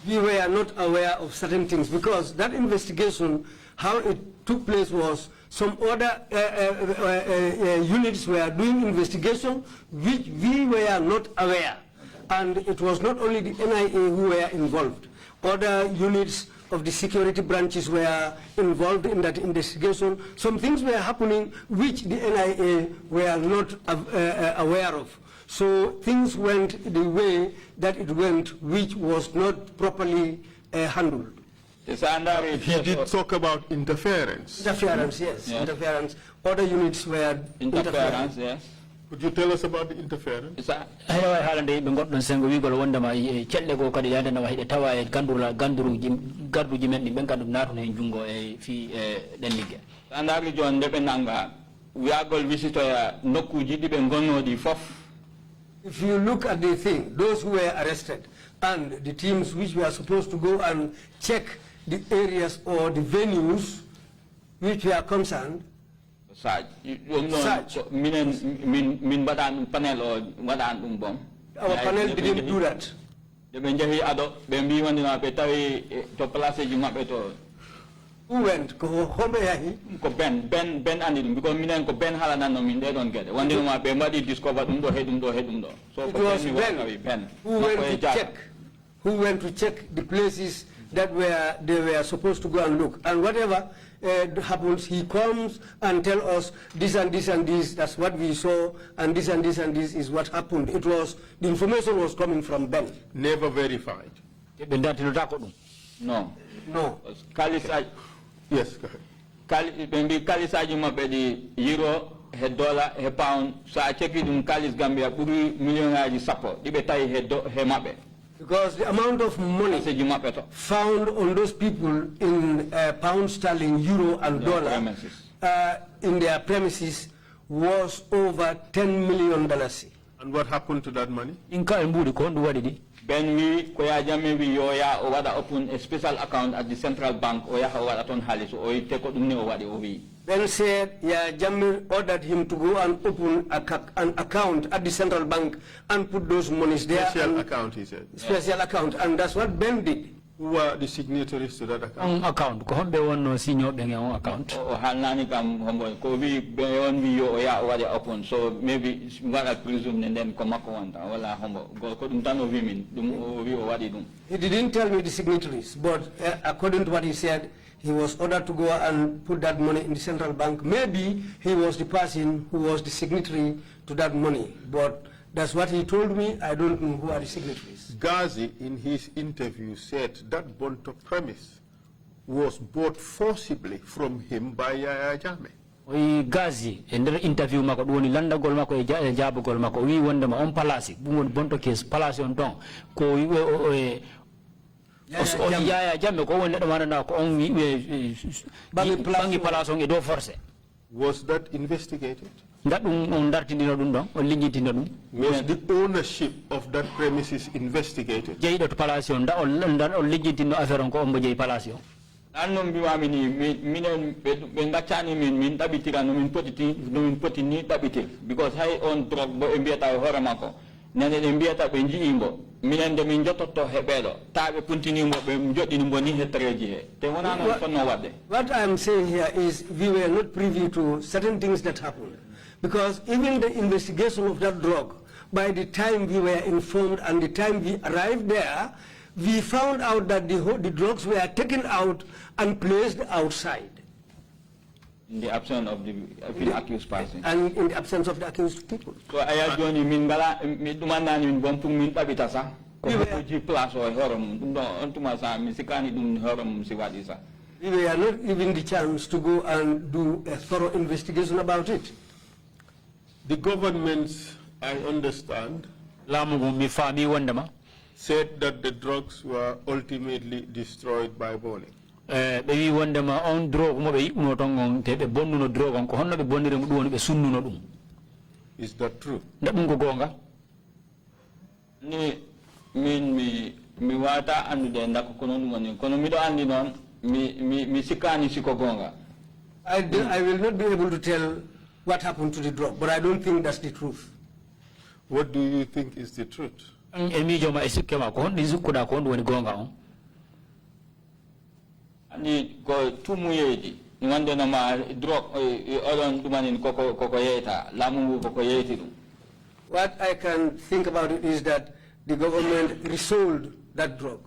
we were not aware of certain things, because that investigation, how it took place was some other units were doing investigation which we were not aware. And it was not only the NIA who were involved. Other units of the security branches were involved in that investigation. Some things were happening which the NIA were not aware of. So things went the way that it went, which was not properly handled. He did talk about interference. Interference, yes. Yeah. Interference. Other units were interference, yes. Could you tell us about the interference? We are going to visit if you look at the thing, those who were arrested and the teams which were supposed to go and check the areas or the venues which were concerned, our panel didn't do that. Who went? Ben and because minen ko Ben halana no min they don't get it. One day my body discovered so it was Ben who went to check the places that they were supposed to go and look. And whatever happens, he comes and tell us this and this and this, that's what we saw, and this and this and this is what happened. It was, the information was coming from Ben. Never verified? No. No. Yes, go ahead. Kali saji mabedi euro, he dollar, he pound. So I check it in Kali's Gambia, buri million aji sapo. Ibetai he mabe. Because the amount of money found on those people in pound sterling, euro, and dollar in their premises was over $10 million. And what happened to that money? Ben we koyajame we yoya or whether open a special account at the central bank or yahawaton halis or take ovi. Ben said Jamil ordered him to go and open an account at the central bank and put those monies there. Special account, he said. Special account, and that's what Ben did. Who were the signatories to that account? Account. Ko hombe wonno signo be ngon account. O halnani kam hombo ko vi be on vi yo ya o wadi open, so maybe wala presume and then komako wanta wala hombo go ko dum tan o vi min dum o vi o wadi dum. He didn't tell me the signatories, but according to what he said, he was ordered to go and put that money in the central bank. Maybe he was the person who was the signatory to that money, but that's what he told me. I don't know who are the signatories. Ghazi, in his interview, said that Bonto premise was bought forcibly from him by Yaya Jammeh. oyi gazi ender interview mako doni landa gol mako e jaabo gol mako wi wonde ma on palasi bumon bonto kes palasi on don ko wi yaya jamme ko wonde do manana ko on wi bangi palasi on e do force. Was that investigated? Was the ownership of that premises investigated? Annom biwami ni minen be ngacani min tabitira no min poti ni tabitir because hay on drug bo e mbiata hore mako nene e mbiata be jiimbo minen de min jotto hebedo taabe puntinimbo be joddinimbo ni hetreji he te wona non fonno wadde. What I am saying here is we were not privy to certain things that happened because even the investigation of that drug, by the time we were informed and the time we arrived there, we found out that the drugs were taken out and placed outside. In the absence of the accused person. And in the absence of the accused people. So I join min gala mi dumanda min bontum min tabita sa ko ji place o horom dum do ontuma sa mi sikani dum horom si wadi sa. We were not given the chance to go and do a thorough investigation about it. The government, I understand, said that the drugs were ultimately destroyed by burning. Is that true? Mi wata andu de ndako kono ngoni kono mi do andi non mi sikani siko gonga. I will not be able to tell what happened to the drug, but I don't think that's the truth. What do you think is the truth? Ani ko tumuyeji ngande na ma drug odon tumani koko yeta lamu koko yeti dum. What I can think about it is that the government resold that drug.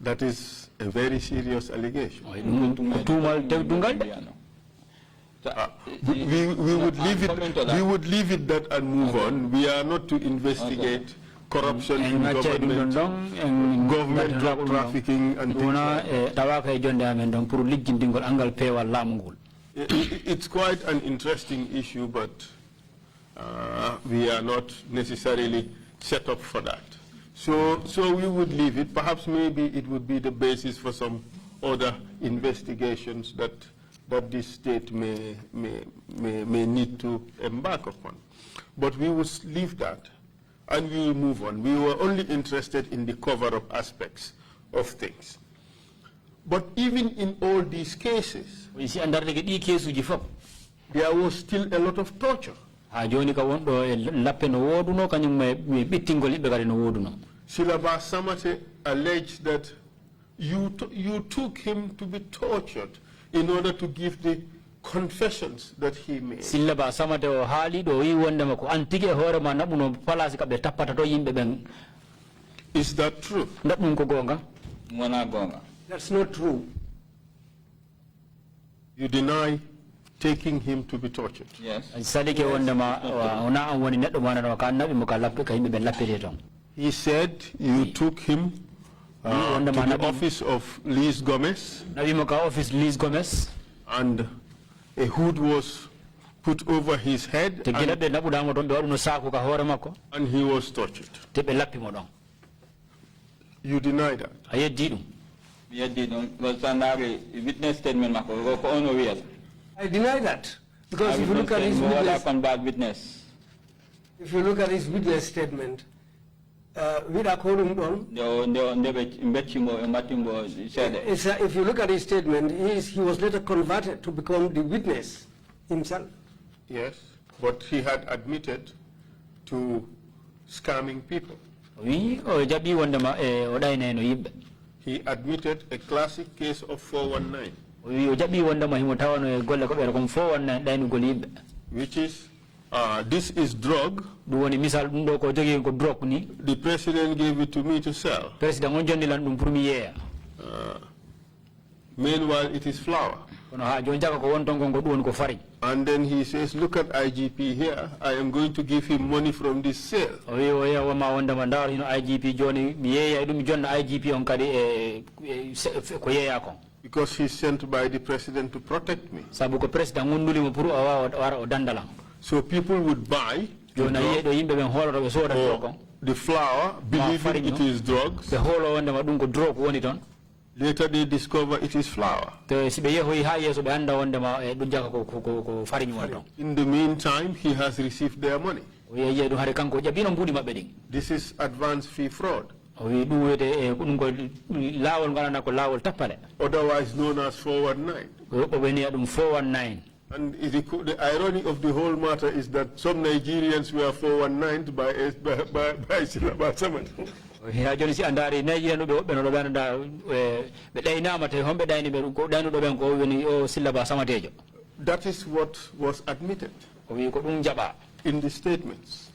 That is a very serious allegation. We would leave it that and move on. We are not to investigate corruption in government, drug trafficking and things like that. It's quite an interesting issue, but we are not necessarily set up for that. So we would leave it. Perhaps maybe it would be the basis for some other investigations that this state may need to embark upon. But we will leave that and we will move on. We were only interested in the cover-up aspects of things. But even in all these cases, there was still a lot of torture. Silaba Samate alleged that you took him to be tortured in order to give the confessions that he made. Silaba Samate o hali do yi wonde ko antige hore ma nabuno palasi ka be tapata to yimbe ben. Is that true? Nabun ko gonga? Mona gonga. That's not true. You deny taking him to be tortured? Yes. Sadike wonde ma ona an woni neddo mana no ka nabi mo ka lappe ka yimbe ben lappete ton. He said you took him to the office of Liz Gomez. And a hood was put over his head and he was tortured. You deny that? I did. Witness statement. I deny that. Because if you look at his witness, if you look at his witness statement, if you look at his statement, he was later converted to become the witness himself. Yes, but he had admitted to scamming people. He admitted a classic case of 419. Which is this is drug. The president gave it to me to sell. Meanwhile, it is flour. And then he says, look at IGP here. I am going to give him money from this sale. Because he's sent by the president to protect me. So people would buy the flour, believing it is drugs. Later they discover it is flour. In the meantime, he has received their money. This is advance fee fraud. Otherwise known as 419. And the irony of the whole matter is that some Nigerians were 419 by Silaba Samad. That is what was admitted in the statements.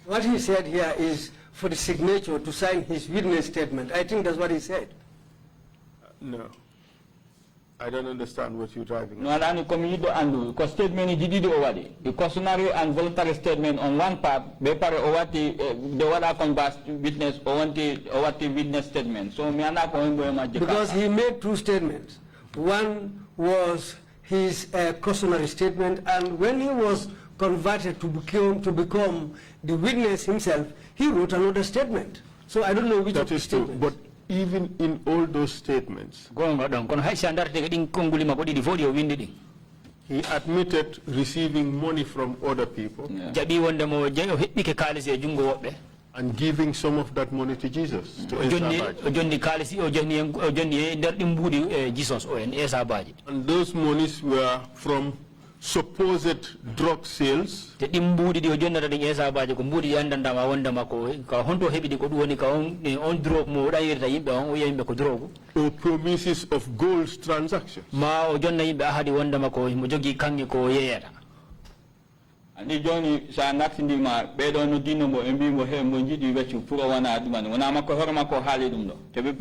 What he said here is for the signature to sign his witness statement. I think that's what he said. No. I don't understand what you're driving. No, I don't know because statement is already. The cautionary and voluntary statement on one part, the other converse witness or the witness statement. So me and because he made two statements. One was his cautionary statement, and when he was converted to become the witness himself, he wrote another statement. So I don't know which of the statements. But even in all those statements, he admitted receiving money from other people and giving some of that money to Jesus. And those monies were from supposed drug sales or promises of gold transactions. And the Johnny Sanaxindima, Bedo Dinomo, and Bimo Monji, Purawana, Wanamako Hormako Halidum, to be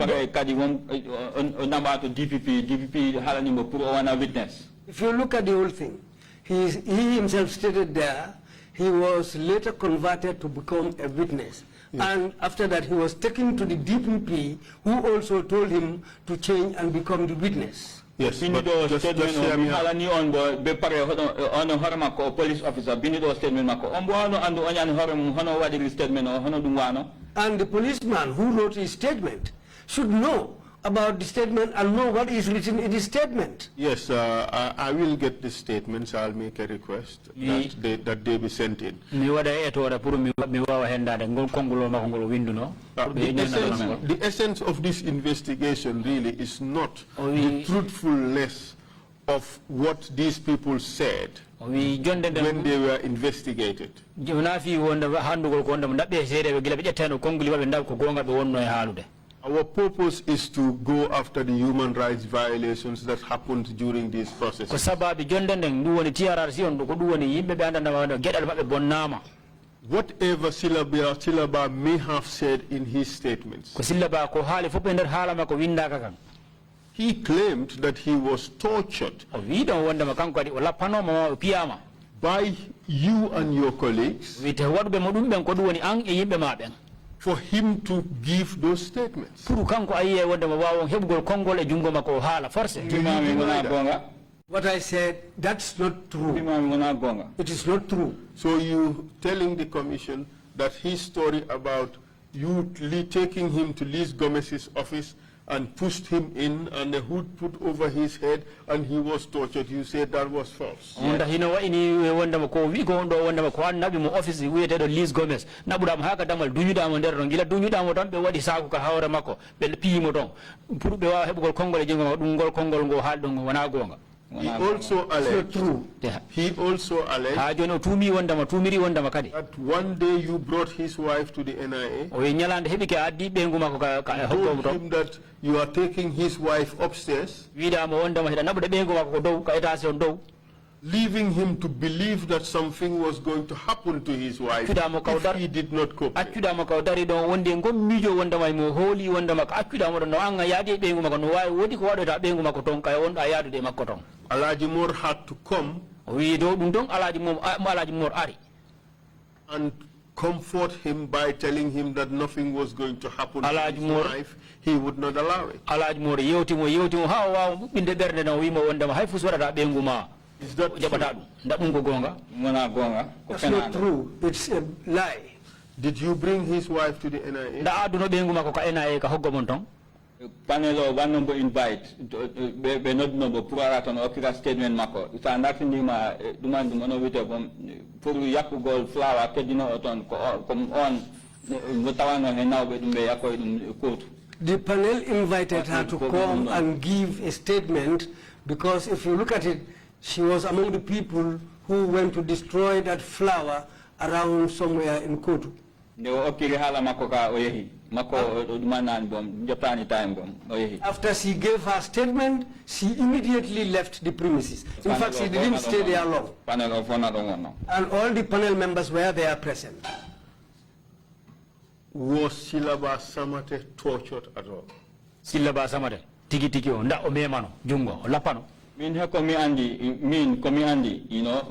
number to DPP Halanimo Purawana witness. If you look at the whole thing, he himself stated there, he was later converted to become a witness. Yes. And after that, he was taken to the DPP, who also told him to change and become the witness. Yes, but just Halani on police officer, Binido statement Mako, and the statement or Honodumano. And the policeman who wrote his statement should know about the statement and know what is written in the statement. Yes, I will get the statements. I'll make a request that they be sent in. The essence of this investigation really is not the truthfulness of what these people said when they were investigated. Our purpose is to go after the human rights violations that happened during this process. Whatever Silaba may have said in his statements, he claimed that he was tortured by you and your colleagues for him to give those statements. What I said, that's not true. It is not true. So you telling the commission that his story about you taking him to Liz Gomez's office and pushed him in and a hood put over his head and he was tortured, you said that was false. Yes. He also alleged that one day you brought his wife to the NIA and told him that you are taking his wife upstairs, leaving him to believe that something was going to happen to his wife if he did not cooperate. Alhaji Moore had to come and comfort him by telling him that nothing was going to happen to his wife, he would not allow it. Is that That's not true. It's a lie. Did you bring his wife to the NIA? Panel one number invite be not number purata no okira statement mako ita ndafi ni ma duman dumono wite bom pour yakku gol flower kedino oton ko on ngotawano he nawbe dumbe yakko dum kotu. The panel invited her to come and give a statement because if you look at it, she was among the people who went to destroy that flower around somewhere in Kotu. After she gave her statement, she immediately left the premises. In fact, she didn't stay there long. And all the panel members were there present. Was Silaba Samate tortured at all? Silaba Samate, tiki onda omemano, jungo, lapano. Komi andi, you know,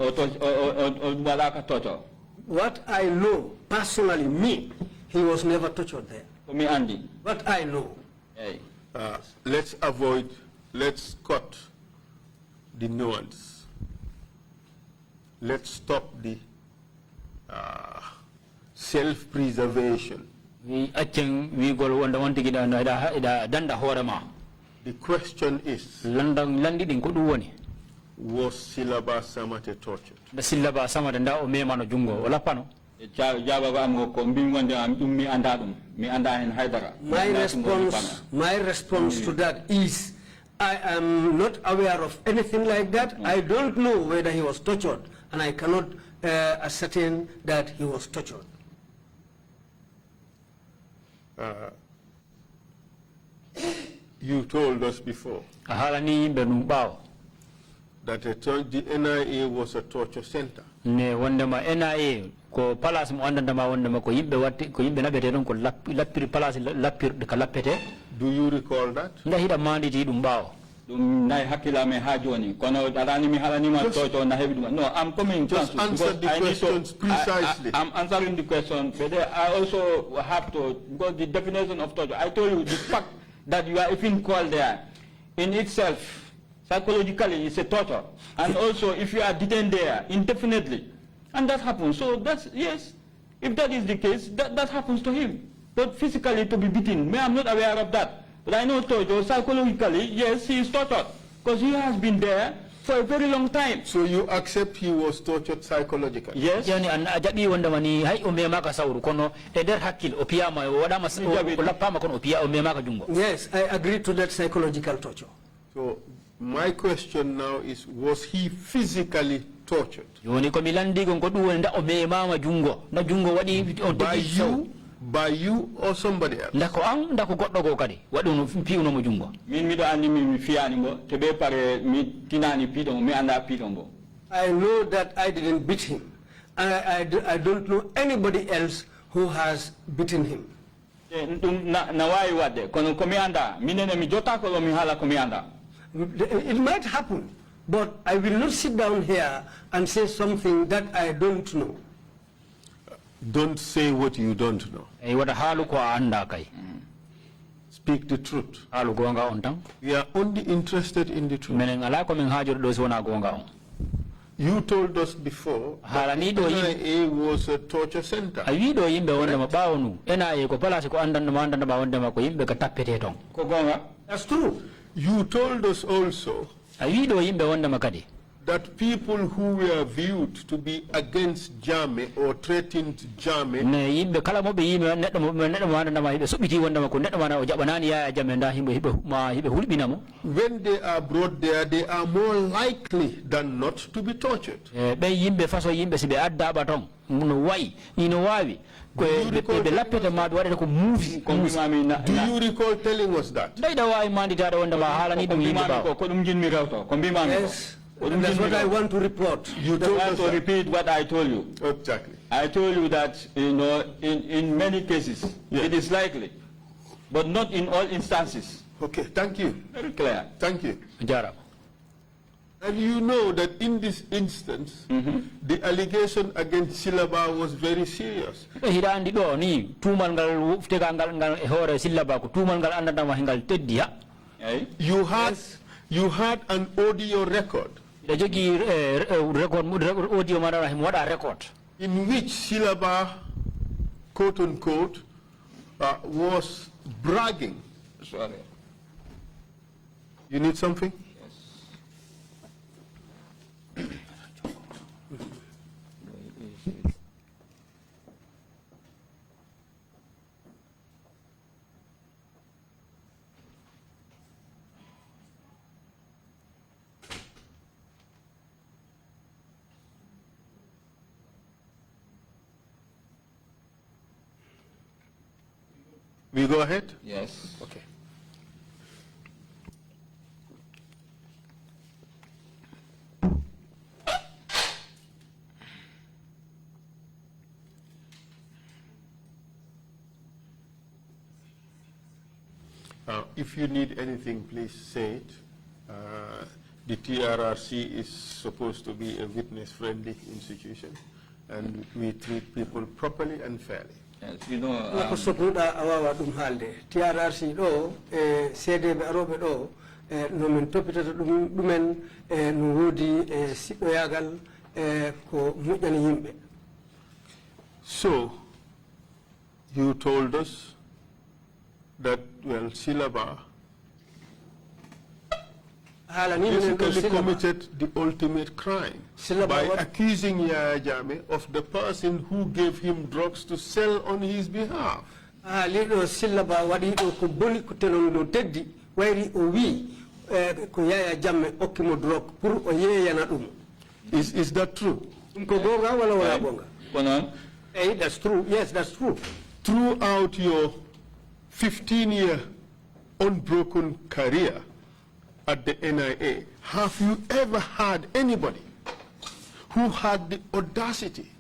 balaka torture. What I know, personally, me, he was never tortured there. Komi andi. What I know. Hey. Let's cut the nuance. Let's stop the self-preservation. The question is, was Silaba Samate tortured? The Silaba Samate nda o memano jungo wala pano. My response to that is, I am not aware of anything like that. I don't know whether he was tortured, and I cannot ascertain that he was tortured. You told us before that the NIA was a torture center. Ne wondema NIA ko palace mo andandama wondema ko yimbe watti ko yimbe nabete don ko lappiri palace lappirde ka lappete. Do you recall that? Nda hida manditi dum bawo. Dum nay hakila me ha joni kono darani mi halani ma toto na hebi dum. No, I'm coming to answer the questions precisely. I'm answering the question, but I also have to go the definition of torture. I told you the fact that you are even called there in itself psychologically is a torture, and also if you are detained there indefinitely, and that happens. So that's, yes, if that is the case, that happens to him. But physically to be beaten, I'm not aware of that. But I know torture psychologically, yes, he is tortured because he has been there for a very long time. So you accept he was tortured psychologically? Yes. Yani ajabi wondamani hay umema ka sauru kono eder hakil opiama wadama lapama kono opia umema ka jungo. Yes, I agree to that psychological torture. So my question now is, was he physically tortured? Yoni ko milandi gon ko duwenda umema ma jungo na jungo wadi by you or somebody else? Ndako ang ndako goddo go kadi wadi no piuno mo jungo. Min mi do andi mi fiani mo te be pare mi tinani pidon mi anda pidon bo. I know that I didn't beat him, and I don't know anybody else who has beaten him. Na wai wade kono ko mi anda minene mi jota ko mi hala ko mi anda. It might happen, but I will not sit down here and say something that I don't know. Don't say what you don't know. Speak the truth. We are only interested in the truth. You told us before that NIA was a torture center. That's true. You told us also that people who were viewed to be against Jame or threatened Jame, when they are brought there, they are more likely than not to be tortured. Do you recall telling us that? Yes. That's what I want to report. You told us to repeat what I told you. Exactly. I told you that, you know, in many cases, it is likely, but not in all instances. Okay, thank you. Very clear. Thank you. Thank And you know that in this instance, the allegation against Silaba was very serious. You had an audio record in which Silaba, quote unquote, was bragging. Sorry. You need something? We go ahead? Yes. Okay. If you need anything, please say it. The TRRC is supposed to be a witness-friendly institution, and we treat people properly and fairly. Yes, you know. TRRC do sede be arobe do no men topita dumen no wodi sido yagal ko mujjani yimbe. So you told us that, well, Silaba basically committed the ultimate crime by accusing Yaya Jammeh of the person who gave him drugs to sell on his behalf. Lido Silaba wadi do ko boni ko tenon do teddi wayri o wi ko Yaya Jammeh okkimo drug pour o yeyana dum. Is that true? Ko gonga wala wala gonga? Hey, that's true. Yes, that's true. Throughout your 15-year unbroken career at the NIA, have you ever had anybody who had the audacity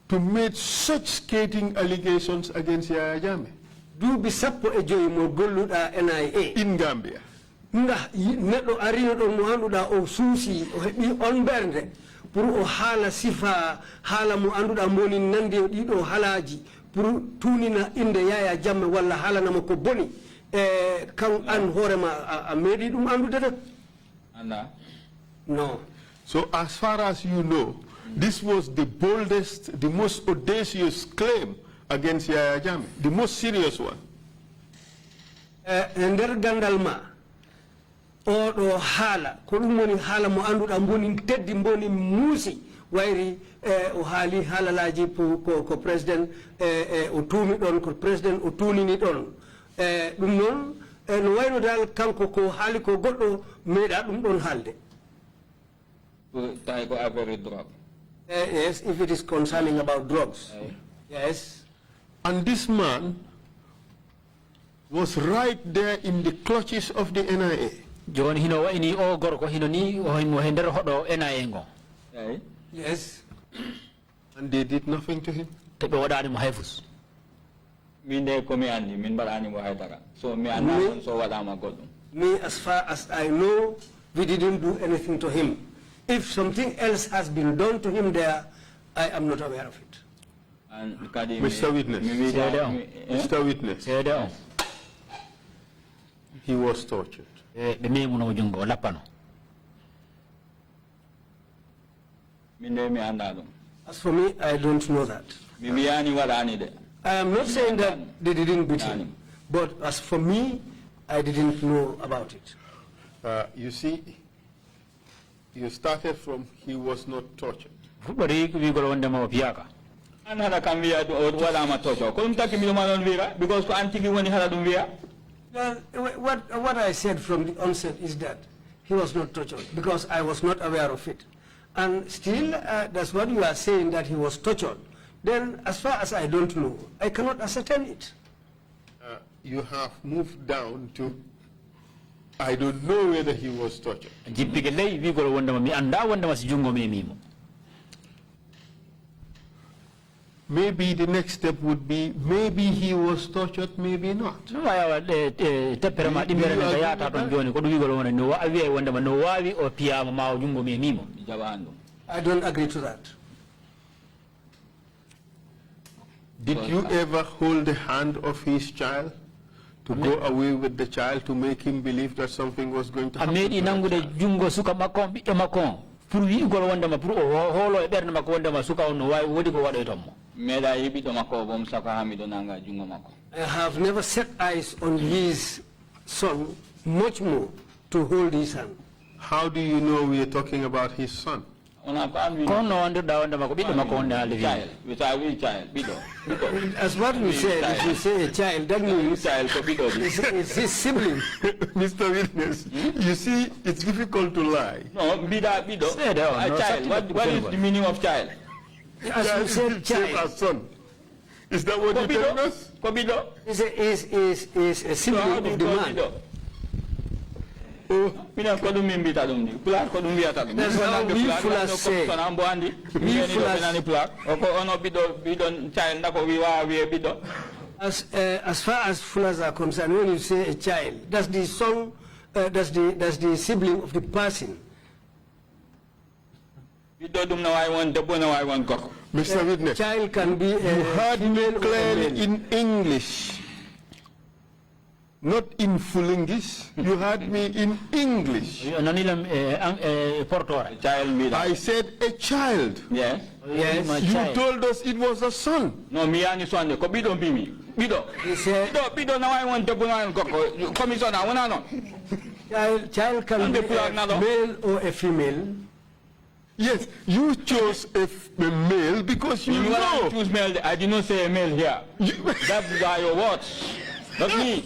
to make such scathing allegations against Yaya Jammeh? Do be sappo e joyi mo golluda NIA in Gambia. Nda neddo arino do mo anduda o suusi o hebi on bernde pour o hala sifa hala mo anduda moni nande dido halaji pour tunina inde Yaya Jammeh walla hala namo ko boni kan an horema a medi dum andude Anna? No. So as far as you know, this was the boldest, the most audacious claim against Yaya Jammeh, the most serious one. Nder gandal ma o do hala ko dum woni hala mo anduda boni teddi boni musi wayri o haali halalaji ko president o tuumi don ko president o tunini don dum non no wayno dal kanko ko haali ko goddo meeda dum don halde. Yes, if it is concerning about drugs. Yes. And this man was right there in the clutches of the NIA. John hino wa ini o gorko hino ni o mo hender hodo NIA ngo. Yes. And they did nothing to him. Te be wadani mo hayfus. Minde ko mi andi min barani mo haytaka. So mi anda so wada ma godum. Me, as far as I know, we didn't do anything to him. If something else has been done to him there, I am not aware of it. And Mr. Witness, Mr. Witness, he was tortured. As for me, I don't know that. I am not saying that they didn't beat him, but as for me, I didn't know about it. You see, you started from he was not tortured. Another can be what I'm a torture. Couldn't take me on Vira because Antiki when he had a Vira. What I said from the onset is that he was not tortured because I was not aware of it. And still, that's what you are saying, that he was tortured. Then, as far as I don't know, I cannot ascertain it. You have moved down to, I don't know whether he was tortured. maybe the next step would be, maybe he was tortured, maybe not. I don't agree to that. Did you ever hold the hand of his child to go away with the child to make him believe that something was going to happen? I have never set eyes on his son, much more to hold his hand. How do you know we are talking about his son? As what we said, if you say a child, that means it's his sibling. Mr. Witness, you see, it's difficult to lie. No, bido. A child. What is the meaning of child? As you said, child. Son. Is that what you're telling us? Kobido is a sibling of the man. That's what we Fulas say. As far as Fulas are concerned, when you say a child, that's the son, that's the sibling of the person. Mr. Witness, child can be you heard me clearly in English. Not in full English. You heard me in English. I said a child. Yes. Yes. You told us it was a son. No, me and you son. Bido bimi. Bido. He said. Bido now I want to go on. Commission. I want to know. Child can be a male or a female. Yes, you chose a male because you know. Choose male. I did not say a male here. That's by your words. Not me.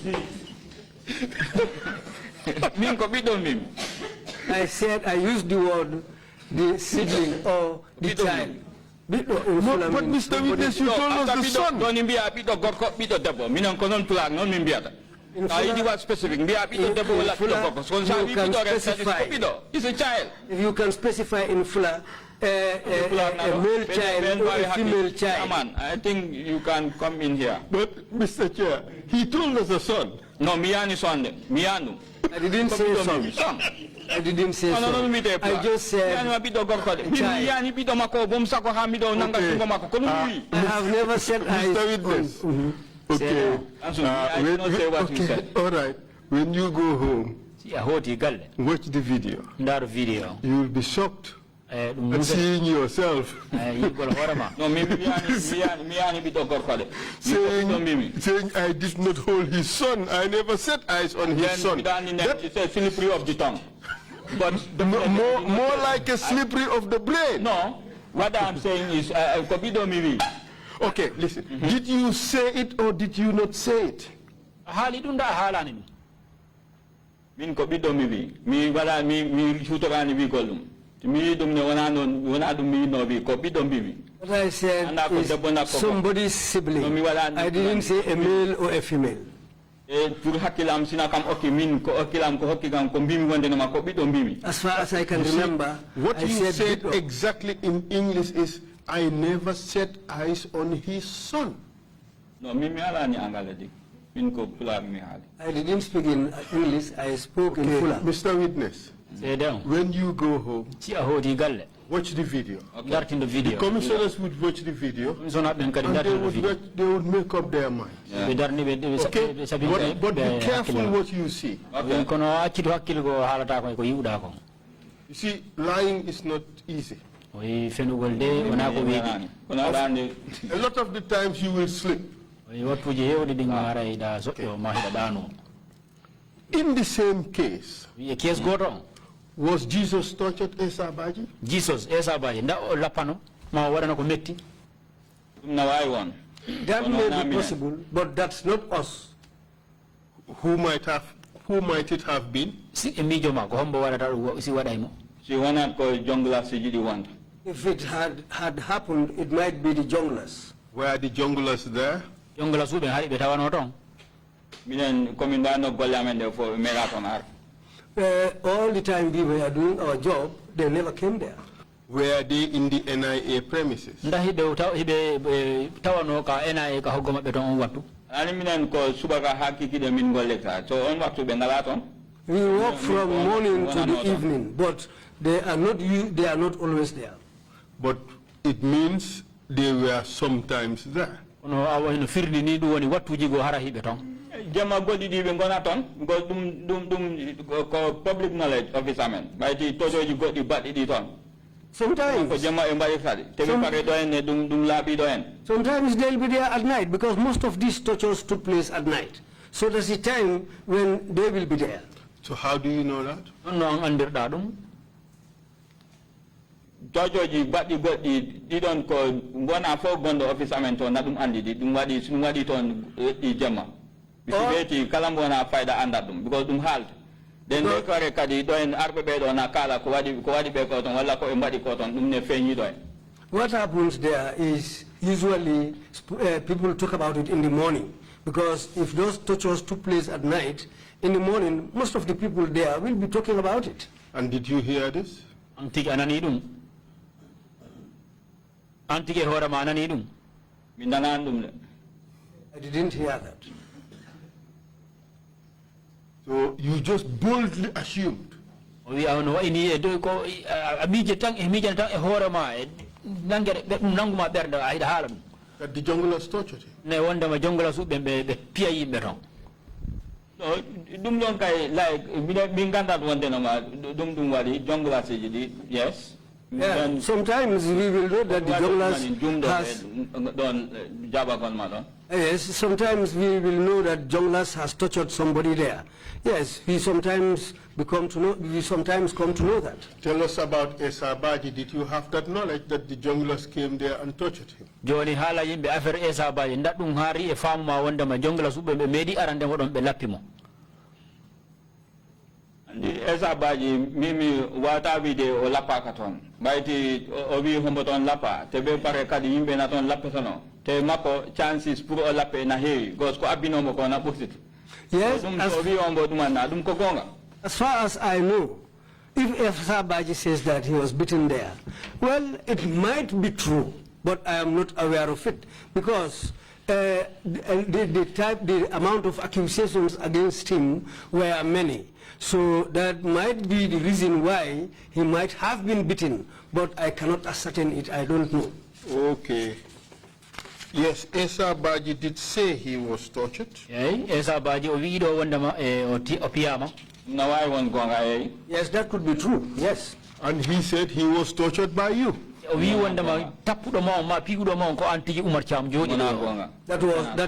I said I used the word the sibling or the child. But Mr. Witness, you told us the son. It's a child. If you can specify in Fula a male child or a female child. Come on, I think you can come in here. But Mr. Chair, he told us a son. No, Miani son. Mianu. I didn't say son. I didn't say son. I just said a child. I have never said Mr. Witness. Okay. All right. When you go home, watch the video. You will be shocked at seeing yourself. saying I did not hold his son. I never set eyes on his son. It's a slippery of the tongue. But more like a slippery of the brain. No. What I'm saying is, okay, listen. Did you say it or did you not say it? Min ko bido mi wala mi hutogani bi golum mi dum ne wona dum mi no bi ko bido mi. What I said is somebody's sibling. I didn't say a male or a female. Pour hakilam sina kam oki min ko okilam ko hokigam ko bimi wonde ma ko bido mi. As far as I can remember, what you said exactly in English is I never set eyes on his son. No, mi ala ni angale dik. I didn't speak in English, I spoke in Fula. Mr. Witness, when you go home, watch the video. The commissioners would watch the video and they would make up their mind. Okay? But be careful what you see. You see, lying is not easy. A lot of the times you will slip. In the same case, was Jesus tortured Esabaji? Jesus, Esabaji, that may be possible, but that's not us. Who might it have been? If it had happened, it might be the junglers. Were the junglers there? All the time we were doing our job, they never came there. Were they in the NIA premises? We walk from morning to the evening, but they are not always there. But it means they were sometimes there. Jama godi di be ngona ton because dum public knowledge officer by the tojo you got the bad di ton. Sometimes they'll be there at night because most of these tortures took place at night. So there's a time when they will be there. So how do you know that? Jojo ji bad di don't call one after gondo officer to nadum andi di dum wadi ton di jama. Bisibeti kalambona faida andadum because dum halt. Then they correct kadi doin arbebe do na kala ko wadi be ko ton wala ko e mbadi ko ton dum ne feñi doy. What happens there is usually people talk about it in the morning because if those tortures took place at night, in the morning most of the people there will be talking about it. And did you hear this? Antige ananidum. Antige horama ananidum. Mindanandum. I didn't hear that. So you just boldly assumed. That the junglers tortured him. No, dum don kay like binganda one denoma dum wadi junglers yes. Yeah, sometimes we will know that the junglers has yes, sometimes we will know that junglers has tortured somebody there. Yes, we sometimes come to know that. Tell us about Esa Baji. Did you have that knowledge that the junglers came there and tortured him? Joni hala yimbe affaire Esa Baji ndadum hari e famma wonda ma junglers ube be medi arande wodon be lappimo. Esa Baji mimi wata vide o lapa katon. Baiti obi homboton lapa tebe pare kadi yimbe na ton lappe sono. Te mako chances pour o lappe na hewi gos ko abino mo ko na buksit. Yes, as far as I know, if Esa Baji says that he was beaten there, well, it might be true, but I am not aware of it because the amount of accusations against him were many. So that might be the reason why he might have been beaten, but I cannot ascertain it. I don't know. Okay. Yes, Esa Baji did say he was tortured. Esa Baji ovido wandama opiama. Nawai won gonga. Yes, that could be true. Yes. And he said he was tortured by you. That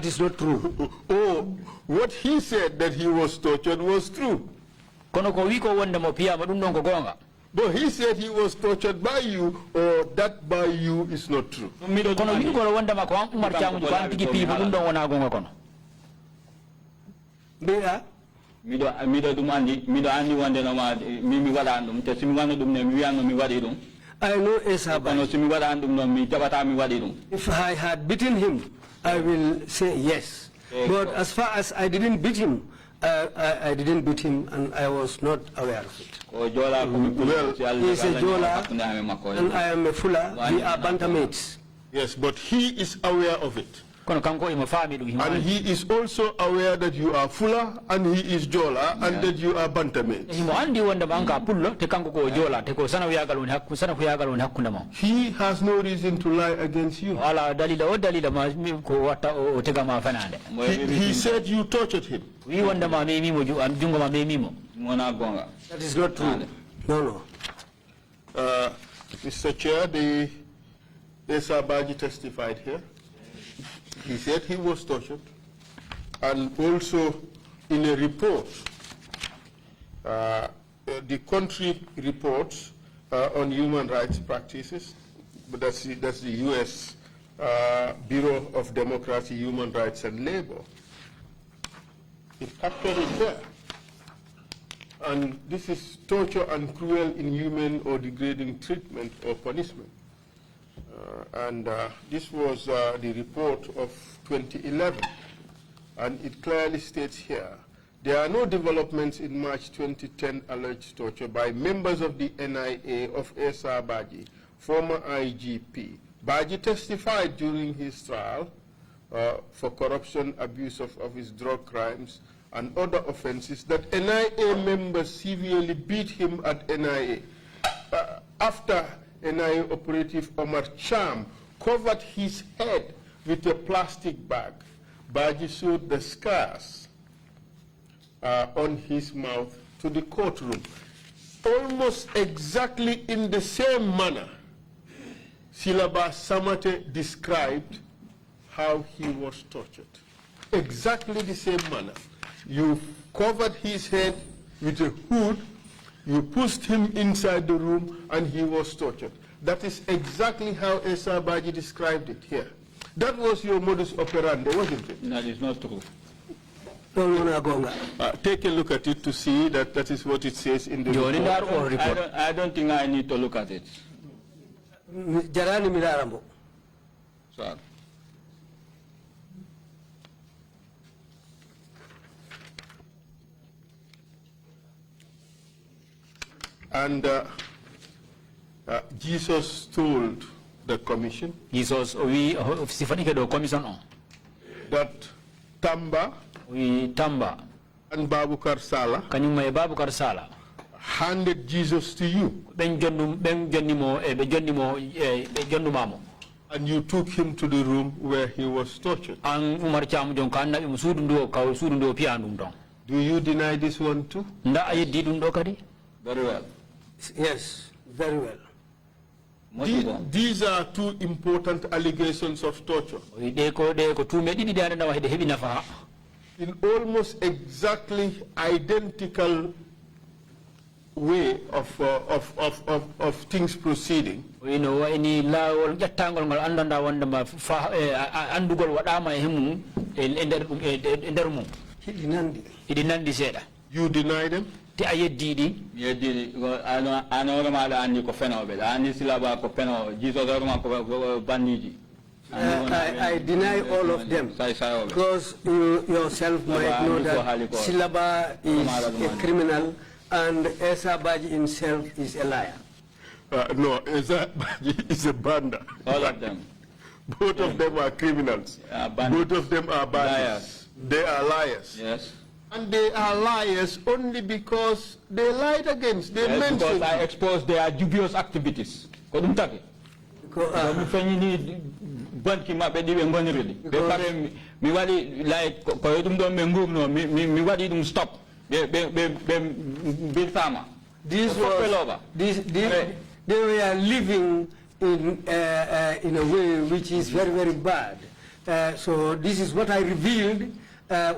is not true. Oh, what he said that he was tortured was true. But he said he was tortured by you, or that by you is not true. I know Esa Baji. If I had beaten him, I will say yes. But as far as I didn't beat him, I didn't beat him and I was not aware of it. Well, he is a Jola and I am a Fula. We are bantammates. Yes, but he is aware of it. And he is also aware that you are Fula and he is Jola and that you are bantammates. He has no reason to lie against you. He said you tortured him. That is not true. No. Mr. Chair, the Esa Baji testified here. He said he was tortured, and also in a report, the country reports on human rights practices, but that's the U.S. Bureau of Democracy, Human Rights and Labor. It captured it there. And this is torture and cruel, inhuman, or degrading treatment or punishment. This was the report of 2011, and it clearly states here, there are no developments in March 2010 alleged torture by members of the NIA of Esa Baji former IGP. Baji testified during his trial for corruption, abuse of office, drug crimes, and other offenses that NIA members severely beat him at NIA. After NIA operative Omar Cham covered his head with a plastic bag, Baji showed the scars on his mouth to the courtroom. Almost exactly in the same manner, Silaba Samate described how he was tortured. Exactly the same manner. You covered his head with a hood, you pushed him inside the room, and he was tortured. That is exactly how Esa Baji described it here. That was your modus operandi, wasn't it? That is not true. Take a look at it to see that that is what it says in the report. I don't think I need to look at it. Sorry. And Jesus told the commission that Tamba and Babukar Sala handed Jesus to you. And you took him to the room where he was tortured. Do you deny this one too? Very well. Yes, very well. These are two important allegations of torture. In almost exactly identical way of things proceeding. You deny them? I deny all of them because you yourself might know that Silaba is a criminal and Esa Baji himself is a liar. No, Esa Baji is a banda. All of them. Both of them are criminals. Both of them are bandits. They are liars. Yes. And they are liars only because they lied against. They mentioned. Because I exposed their dubious activities. Because stop. They were living in a way which is very, very bad. So this is what I revealed.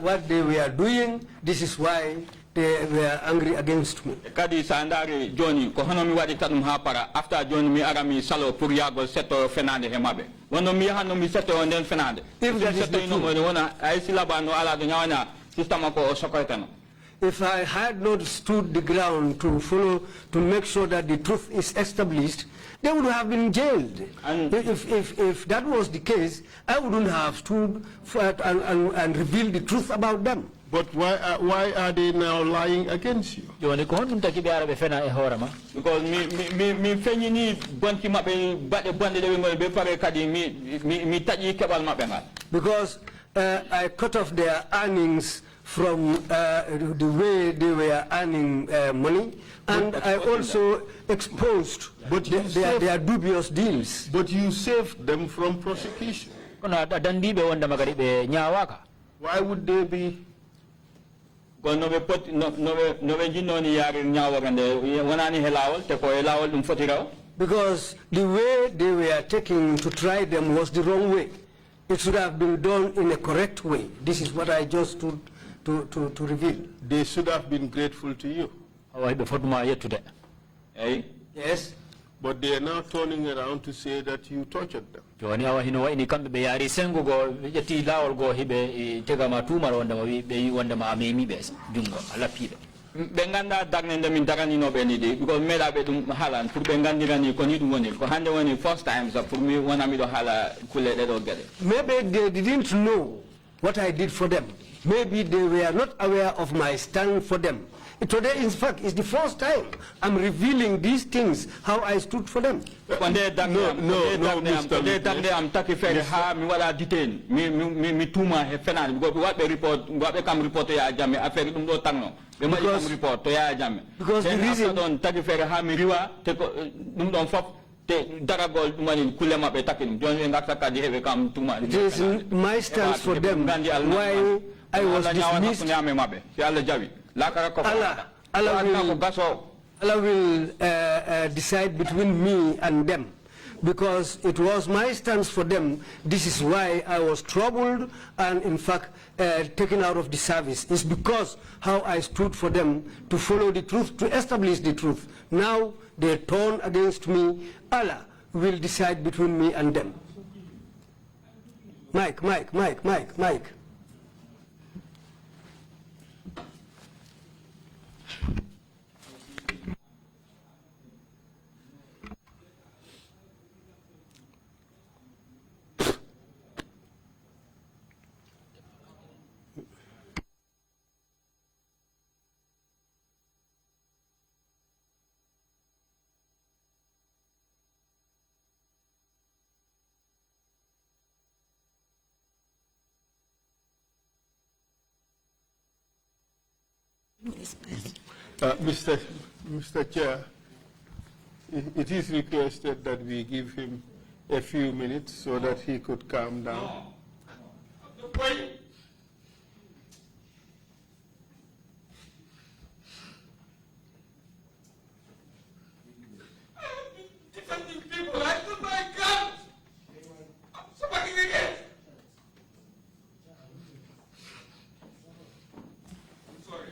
What they were doing, this is why they were angry against me. Kadi sandari Johnny ko hono mi wadi tanum ha para after Johnny mi arami salo pour yago seto fenande hemabe wono mi hano mi seto on den fenande if that is the truth, ay silaba no ala do nyawana system ko sokoytano. If I had not stood the ground to follow, to make sure that the truth is established, they would have been jailed. And if that was the case, I wouldn't have stood and revealed the truth about them. But why are they now lying against you? Because me fenyi ni bonki mabe bade bonde de ngol be pare kadi mi taji kebal mabe ngal. Because I cut off their earnings from the way they were earning money, and I also exposed their dubious deals. But you saved them from prosecution. Why would they be? Because the way they were taking to try them was the wrong way. It should have been done in a correct way. This is what I just to reveal. They should have been grateful to you. Yes. But they are now turning around to say that you tortured them. Benganda dagnende min dagani no benidi because meda be dum halan pour bengandirani ko ni dum woni ko hande woni first time so pour mi wona mi do hala kule de do gade. Maybe they didn't know what I did for them. Maybe they were not aware of my stand for them. Today, in fact, is the first time I'm revealing these things, how I stood for them. I'm taking very hard. Me wala detain. Me tuma he fenan. Because what the report, what they come report to ya jame. Affair dum do tangno. They might come report to ya jame. Because the reason don't take very hard. Me riwa take dum don fop. It is my stance for them why I was dismissed. Allah will decide between me and them, because it was my stance for them. This is why I was troubled and in fact taken out of the service. It's because how I stood for them to follow the truth, to establish the truth. Now they turn against me. Allah will decide between me and them. Mike. Mr. Chair, it is requested that we give him a few minutes so that he could calm down. Defending people, I took my gun. Somebody again. I'm sorry.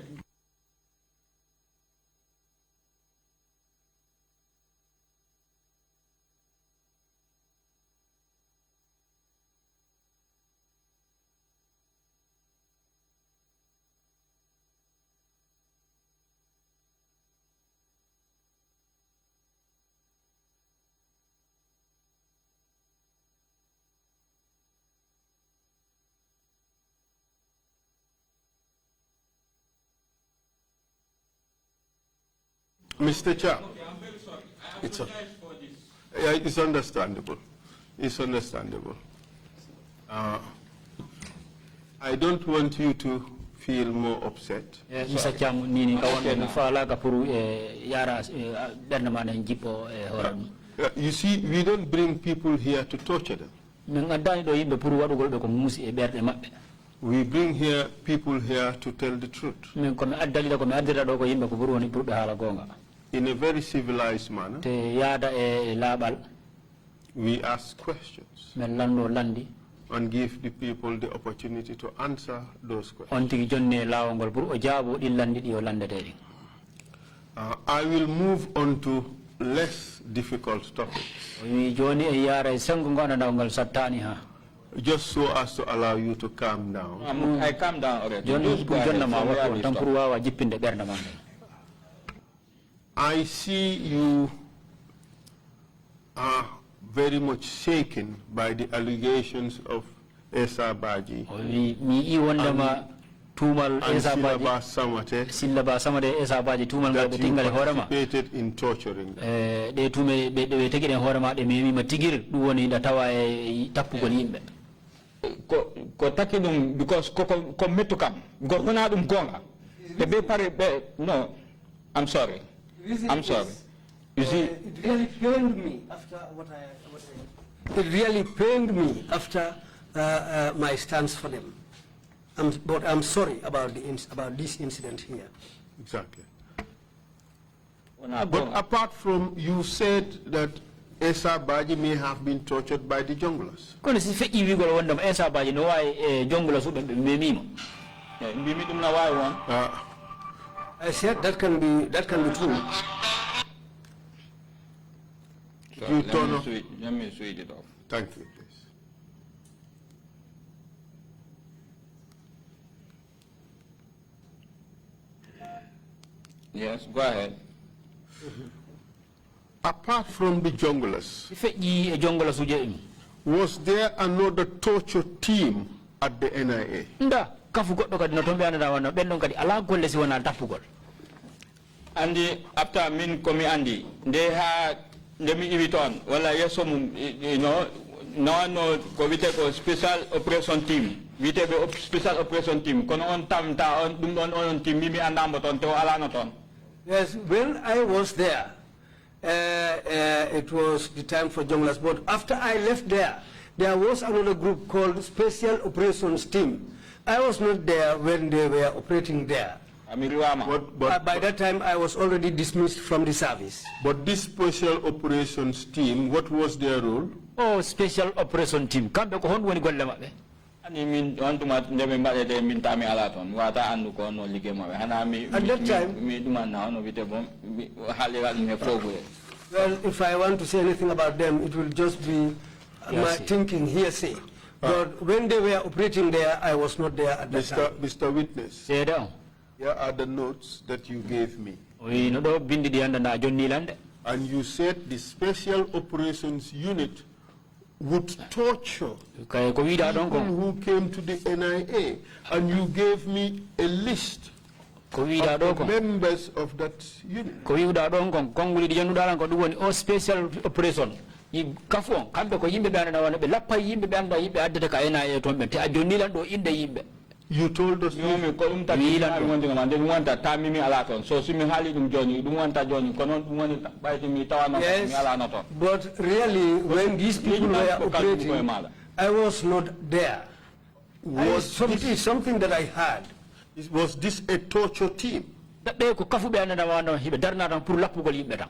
Mr. Cham. Okay, I'm very sorry. I It's apologize for this. Yeah, it's understandable. It's understandable. I don't want you to feel more upset. Mr. Cham, nini kawan fala kapuru yara bernama na jipo horan. You see, we don't bring people here to torture them. We bring here people here to tell the truth. In a very civilized manner. We ask questions and give the people the opportunity to answer those questions. I will move on to less difficult topics. Just so as to allow you to calm down. I calm down already. I see you are very much shaken by the allegations of Esa Baji and Silaba Samate that you participated in torturing them. Because no, I'm sorry. I'm sorry. You see, it really pained me after it really pained me after my stance for them. But I'm sorry about this incident here. Exactly. But apart from, you said that Esa Baji may have been tortured by the junglers. I said that can be true. You turn off. Let me switch it off. Thank you, please. Yes, go ahead. Apart from the junglers, was there another torture team at the NIA? Andi after min komi andi, they had demi ibiton. Well, yes, you know, no go we take a special operation team. We take a special operation team. Kono on tam ta on team mimi andamboton to alanoton. Yes, when I was there, it was the time for Jonglas. But after I left there was another group called Special Operations Team. I was not there when they were operating there. But by that time, I was already dismissed from the service. But this Special Operations Team, what was their role? Oh, Special Operation Team. At that time, well, if I want to say anything about them, it will just be my thinking hearsay. But when they were operating there, I was not there at that time. Mr. Witness, here are the notes that you gave me. And you said the Special Operations Unit would torture people who came to the NIA. And you gave me a list of the members of that unit. Special Operation. Kafon kambe ko yimbe bana wana be lappa yimbe banda yimbe addata ka NIA to be te ajoni do inde yimbe. You told us no me ko umta mi wonde ngam de wonta tamimi ala ton so simi hali dum joni dum wonta joni ko non dum woni bayti mi tawano mi ala no ton. But really when these people were operating I was not there. Was something that I had. Was this a torture team? Be ko kafu be anda wana hibe darna tan pour lappu gol yimbe tan.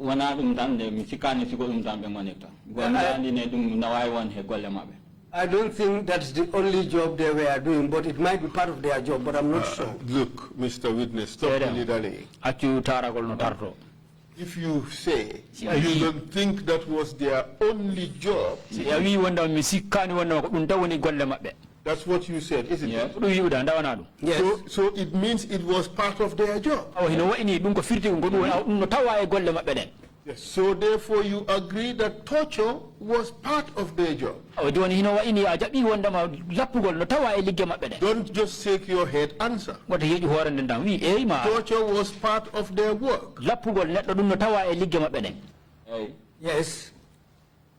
I don't think that's the only job they were doing, but it might be part of their job, but I'm not sure. Look, Mr. Witness, stop dilly-dallying. If you say you don't think that was their only job, that's what you said, isn't it? Yes. So it means it was part of their job. Yes. So therefore you agree that torture was part of their job. Don't just shake your head, answer. Torture was part of their work. Yes.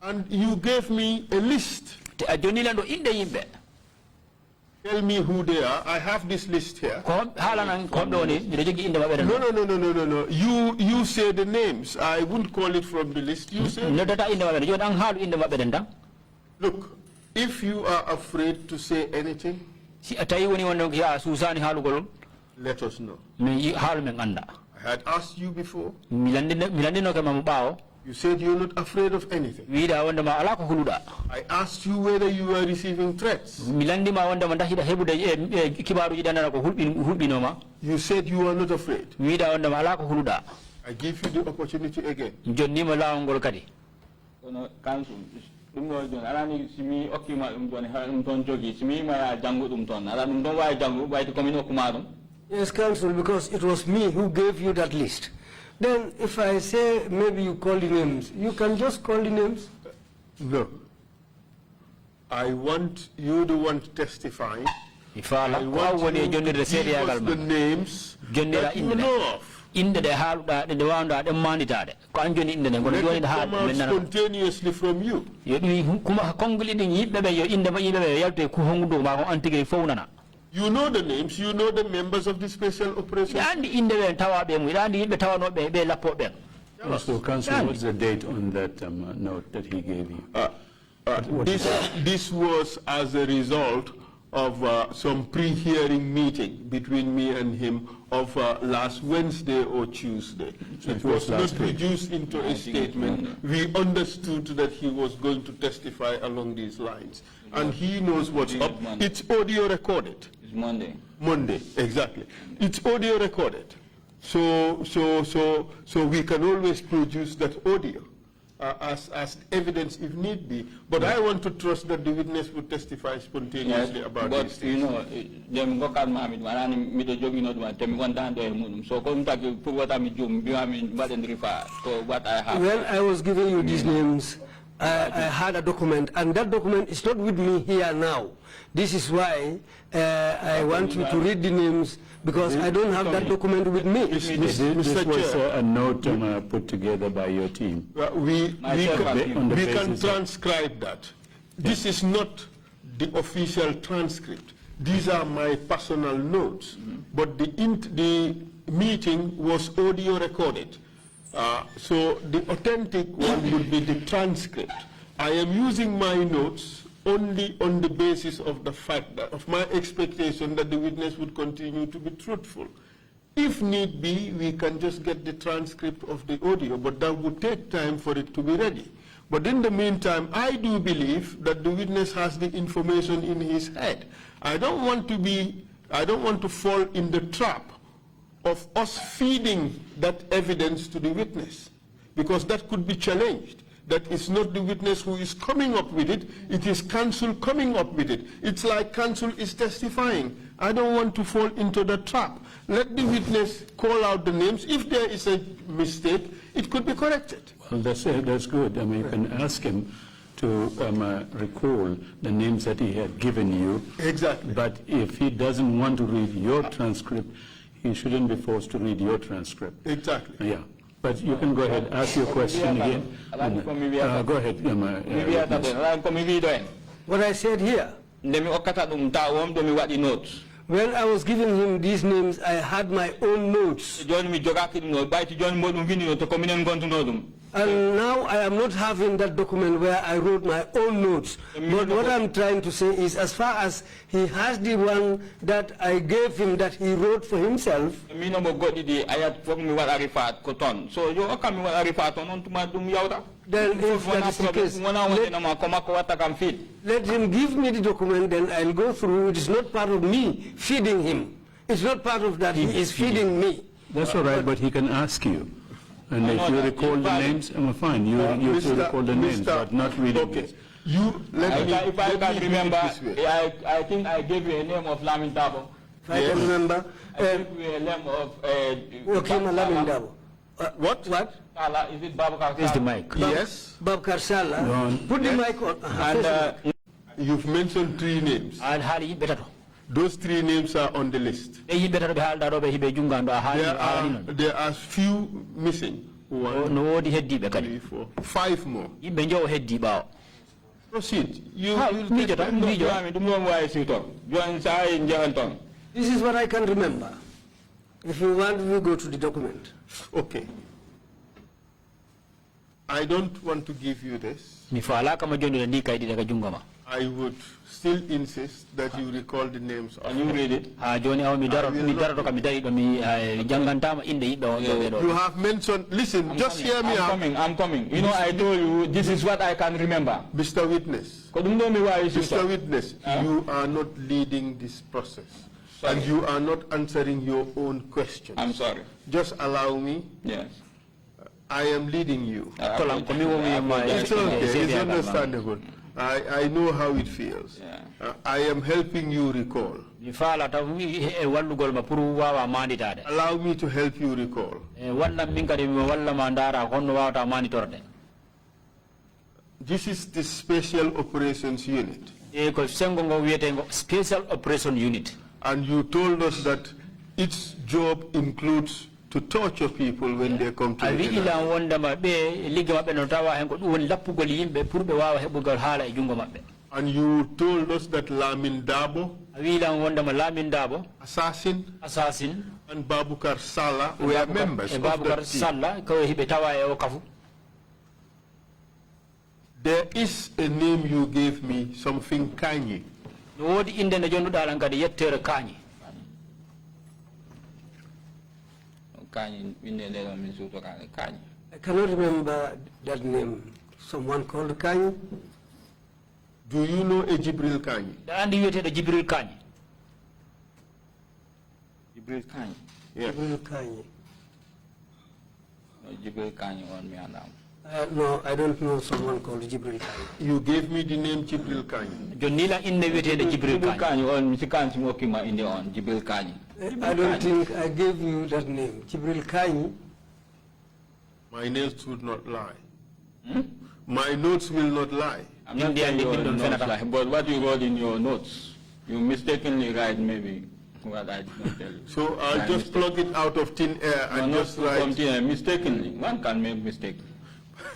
And you gave me a list. Tell me who they are. I have this list here. No. You say the names. I wouldn't call it from the list. You say. Look, if you are afraid to say anything, let us know. I had asked you before. You said you're not afraid of anything. I asked you whether you were receiving threats. You said you were not afraid. I give you the opportunity again. Yes, Counsel, because it was me who gave you that list. Then if I say maybe you call the names, you can just call the names? No. I want you the one testifying. I want you to give us the names that you know of. Let them come out spontaneously from you. You know the names, you know the members of the Special Operations. So, Counsel, what's the date on that note that he gave you? This was as a result of some pre-hearing meeting between me and him of last Wednesday or Tuesday. So it was not reduced into a statement. We understood that he was going to testify along these lines. And he knows what's up. It's audio recorded. It's Monday. Monday, exactly. It's audio recorded. So we can always produce that audio as evidence if need be. But I want to trust that the witness would testify spontaneously about these things. But you know, When I was giving you these names, I had a document, and that document is not with me here now. This is why I want you to read the names, because I don't have that document with me. This was a note put together by your team. We can transcribe that. This is not the official transcript. These are my personal notes, but the meeting was audio recorded. So the authentic one would be the transcript. I am using my notes only on the basis of the fact that of my expectation that the witness would continue to be truthful. If need be, we can just get the transcript of the audio, but that would take time for it to be ready. But in the meantime, I do believe that the witness has the information in his head. I don't want to fall in the trap of us feeding that evidence to the witness, because that could be challenged. That it's not the witness who is coming up with it, it is counsel coming up with it. It's like counsel is testifying. I don't want to fall into the trap. Let the witness call out the names. If there is a mistake, it could be corrected. Well, that's good. I mean, you can ask him to recall the names that he had given you. Exactly. But if he doesn't want to read your transcript, he shouldn't be forced to read your transcript. Exactly. Yeah. But you can go ahead, ask your question again. Go ahead. What I said here, when I was giving him these names, I had my own notes. And now I am not having that document where I wrote my own notes. But what I'm trying to say is, as far as he has the one that I gave him that he wrote for himself, then if that is the case, let him give me the document, then I'll go through. It is not part of me feeding him. It's not part of that. He is feeding me. That's all right, but he can ask you. And if you recall the names, fine, you recall the names, but not reading it. If I can remember, I think I gave you a name of Lamin Dabo. If I can remember. I gave you a name of... Lamin Dabo. What? Is it Babakar? Is the mic? Yes. Babakar Sala. Put the mic on. And you've mentioned 3 names. Those 3 names are on the list. There are few missing. 1, 2, 3, 4, 5 more. Proceed. This is what I can remember. If you want, we go to the document. Okay. I don't want to give you this. I would still insist that you recall the names. Can you read it? You have mentioned, listen, just hear me out. I'm coming. You know, I told you, this is what I can remember. Mr. Witness, Mr. Witness, you are not leading this process. Sorry. And you are not answering your own questions. I'm sorry. Just allow me. Yes. I am leading you. It's okay, it's understandable. I know how it feels. Yeah. I am helping you recall. Allow me to help you recall. This is the Special Operations Unit. Special Operation Unit. And you told us that its job includes to torture people when they come to the And you told us that Lamin Dabo, Assassin, and Babukar Sala were members of that team. There is a name you gave me, something Kanyi. I cannot remember that name. Someone called Kanyi. Do you know a Jibril Kanyi? Jibril Kanyi. Jibril Kanyi. Yes. Jibril Kanyi. No, Jibril Kanyi on me and no, I don't know someone called Jibril Kanyi. You gave me the name Jibril Kanyi. Jonila in the Jibril Kanyi on Mr. Kanyi working in the on Jibril Kanyi. I don't think I gave you that name. Jibril Kanyi. My nails would not lie. My notes will not lie. I'm not saying your notes lie, but what you wrote in your notes, you mistakenly write maybe what I did not tell you. So I'll just plug it out of thin air and just write. From thin air, mistakenly. One can make mistake.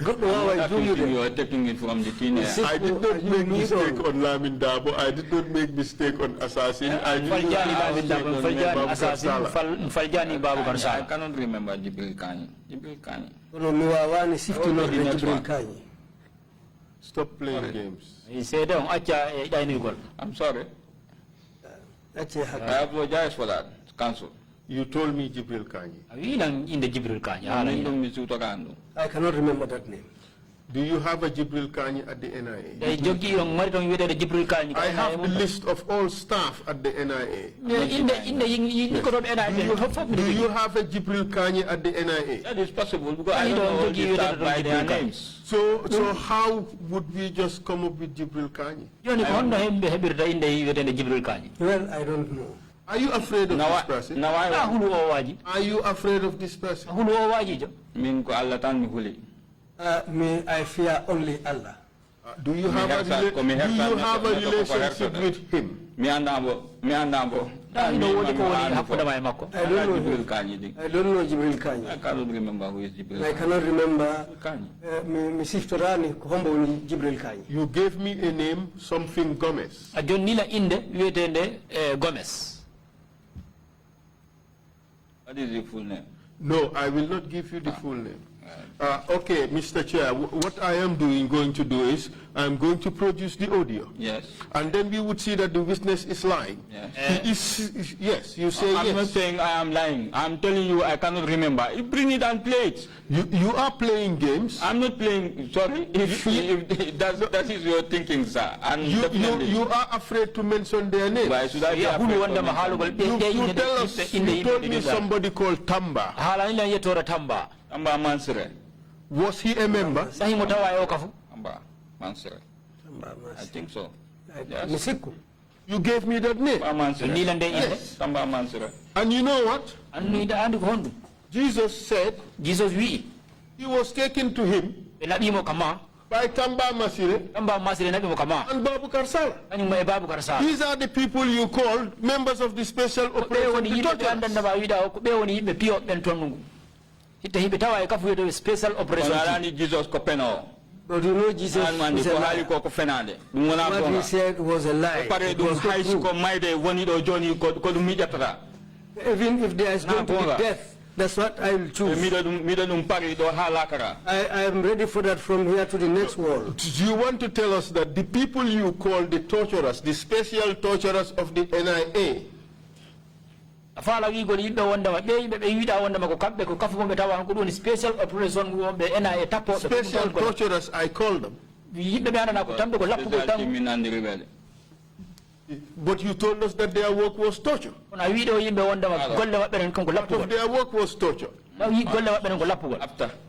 You are taking it from the thin air. I did not make mistake on Lamin Dabo. I did not make mistake on Assassin. I did not make mistake on Assassin. I cannot remember Jibril Kani. Jibril Kani. Stop playing games. He said, I'm sorry. I apologize for that. Cancel. You told me Jibril Kani. I cannot remember that name. Do you have a Jibril Kani at the NIA? I have the list of all staff at the NIA. Do you have a Jibril Kani at the NIA? That is possible because I don't know all the staff by their names. So how would we just come up with Jibril Kani? Well, I don't know. Are you afraid of this person? Are you afraid of this person? Me, I fear only Allah. Do you have a relationship with him? I don't know Jibril Kani. I cannot remember who is Jibril Kani. I cannot remember me Siftorani Hombo Jibril Kani. You gave me a name, something Gomez. Gomez. What is your full name? No, I will not give you the full name. Okay, Mr. Chair, what I am going to do is, I'm going to produce the audio. Yes. And then we would see that the witness is lying. Yes. Yes, you say I'm yes. not saying I am lying. I'm telling you I cannot remember. You bring it and play it. You are playing games. I'm not playing, sorry. If that is your thinking, sir. And you are afraid to mention their name. Why should I be afraid? You tell us, you told me somebody called Tamba. Tamba Mansere. Was he a member? Tamba Mansere. I think so. Yes. You gave me that name. Yes. Tamba Mansere. And you know what? Jesus said, he was taken to him by Tamba Masire and Babu Karsala. These are the people you call members of the special operation. Special operation. Jesus Kopeno. But you know Jesus was a lie. What he said was a lie. Even if there is going to be death, that's what I will choose. I am ready for that from here to the next world. Do you want to tell us that the people you call the torturers, the special torturers of the NIA, special operation special torturers, I call them. But you told us that their work was torture. Part of their work was torture.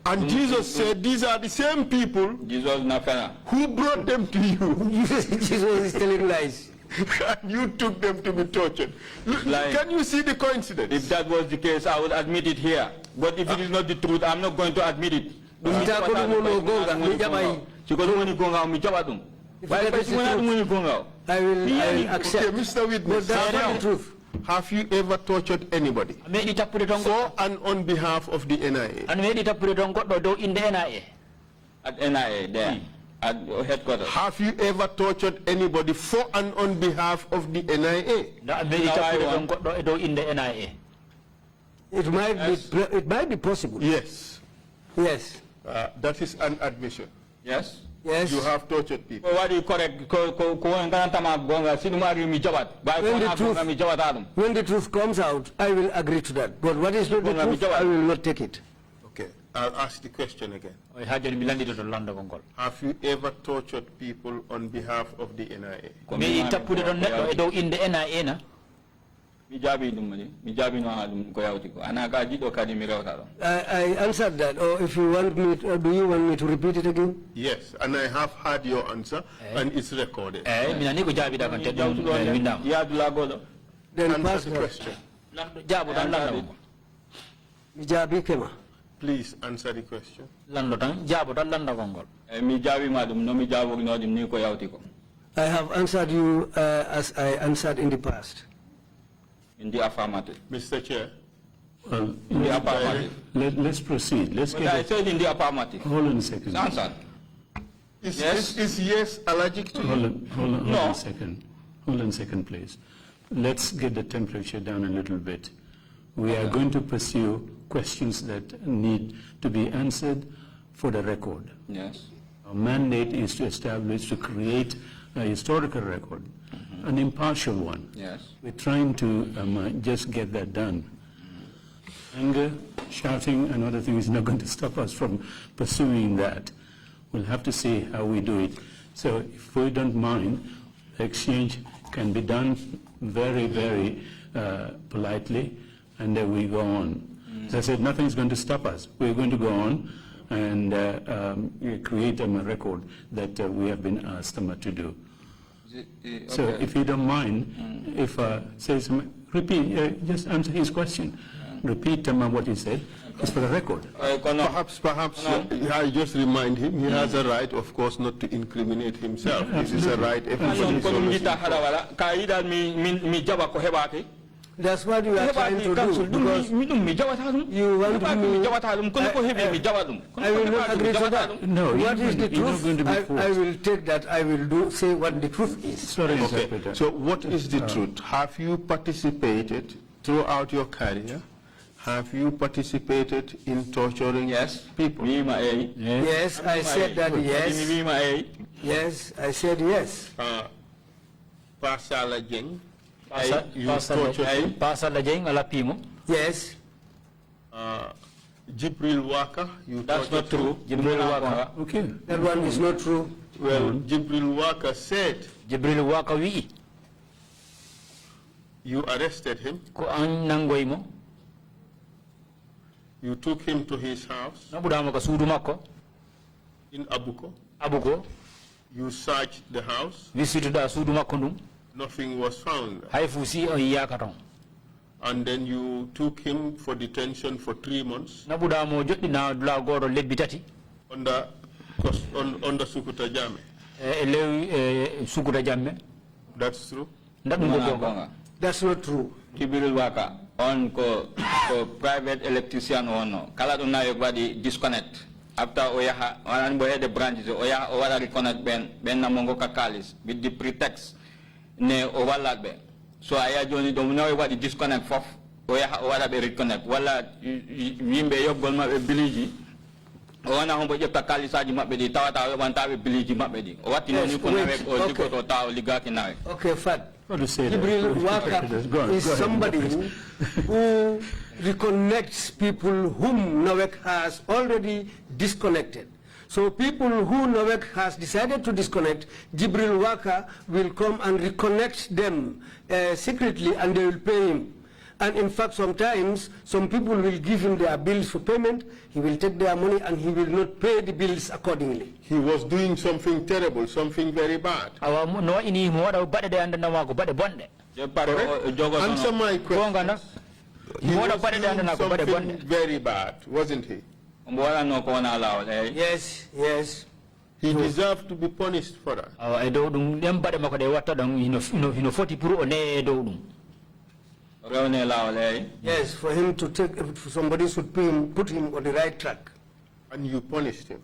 And Jesus said these are the same people who brought them to you. Jesus is telling lies. And you took them to be tortured. Can you see the coincidence? If that was the case, I would admit it here. But if it is not the truth, I'm not going to admit it. I will accept. Okay, Mr. Witness, that's not the truth. Have you ever tortured anybody for and on behalf of the NIA? At NIA, there. At headquarters. Have you ever tortured anybody for and on behalf of the NIA? It might be possible. Yes. Yes. That is an admission. Yes. Yes. You have tortured people. What do you correct? When the truth comes out, I will agree to that. But what is not the truth, I will not take it. Okay. I'll ask the question again. Have you ever tortured people on behalf of the NIA? I answered that. Or if you want me, do you want me to repeat it again? Yes, and I have heard your answer, and it's recorded. Then pass the question. Mijabi Kema. Please answer the question. I have answered you as I answered in the past. In the affirmative. Mr. Chair. Well, in the affirmative. Let's proceed. Let's but get I said in the affirmative. Hold on a second. Answer. Is yes allergic to Hold on a second. Hold on a second, please. Let's get the temperature down a little bit. We are going to pursue questions that need to be answered for the record. Yes. Our mandate is to create a historical record, an impartial one. Yes. We're trying to just get that done. Anger, shouting, and other things is not going to stop us from pursuing that. We'll have to see how we do it. So if we don't mind, the exchange can be done very, very politely, and then we go on. As I said, nothing is going to stop us. We're going to go on and create a record that we have been asked to do. Okay. So if you don't mind, if says repeat, just answer his question. Repeat what he said. It's for the record. Perhaps I just remind him he has a right, of course, not to incriminate himself. This is a right everybody is. That's what you are trying to do, because you want me, I will not agree to that. No, what is the truth? I will take that, I will say what the truth is. Sorry, okay. So what is the truth? Have you participated throughout your career? Have you participated in torturing people? Yes, I said that yes. Yes, I said yes. Pasala Jeng. Yes. Jibril Waka, that's not true. Jibril Waka. Okay. That one is not true. Well, Jibril Waka said. Jibril Waka wi. You arrested him. Ko an nangoy mo. You took him to his house. Nabudama ka sudu makko. In Abuko. Abuko. You searched the house. Visited the sudu makko dum. Nothing was found. And then you took him for detention for 3 months. Under Sukuta Jame. Sukuta Jame. That's true. That's not true. Jibril Waka on ko private electrician ono. Kala do na yobadi disconnect. After oyaha wanan boye the branches oyaha owala reconnect ben na mongo kakalis with the pretext ne overlap be. So I joni do na yobadi disconnect fof oyaha owala be reconnect wala yimbe yobol ma be biliji wana hombo je kakalis aji mabbe di tawata wanta be biliji mabbe di o wati no ni ko nawe o diko to taw ligaki nawe. Okay, fat. Jibril Waka is somebody who reconnects people whom Nawek has already disconnected. So people who Nawek has decided to disconnect, Jibril Waka will come and reconnect them secretly, and they will pay him. And in fact, sometimes some people will give him their bills for payment, he will take their money and he will not pay the bills accordingly. He was doing something terrible, something very bad. Answer my question. He was doing something very bad, wasn't he? Yes, yes. He deserved to be punished for that. Yes, for him to take, somebody should put him on the right track. And you punished him.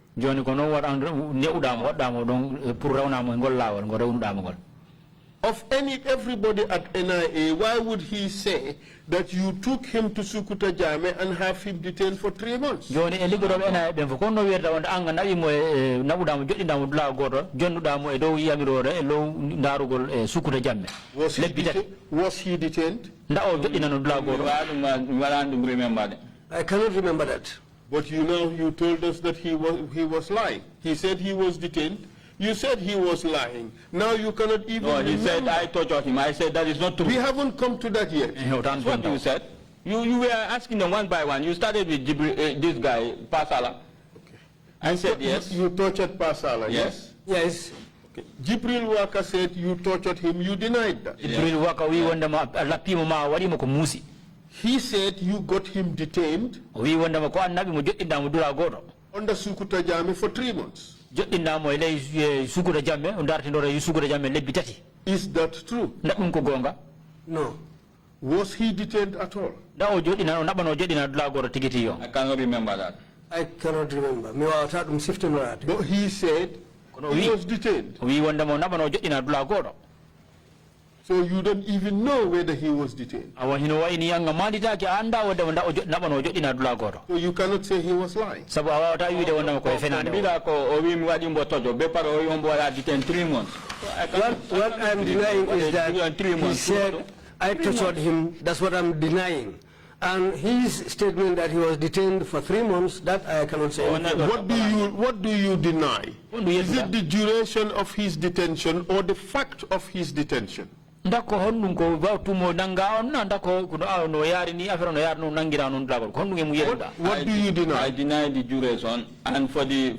Of everybody at NIA, why would he say that you took him to Sukuta Jame and have him detained for 3 months? Was he detained? I cannot remember that. But you told us that he was lying. He said he was detained. You said he was lying. Now you cannot even remember. He said I tortured him. I said that is not true. We haven't come to that yet. That's what you said. You were asking them one by one. You started with this guy, Pasala. Okay. I said yes. You tortured Pasala, yes? Yes. Okay. Jibril Waka said you tortured him. You denied that. Jibril Waka, we want them. He said you got him detained under Sukuta Jame for 3 months. Is that true? No. Was he detained at all? I cannot remember that. I cannot remember. But he said he was detained. So you don't even know whether he was detained. So you cannot say he was lying. What I'm denying is that he said, I tortured him, that's what I'm denying. And his statement that he was detained for 3 months, that I cannot say. What do you deny? Is it the duration of his detention or the fact of his detention? What do you deny? I deny the duration, and for the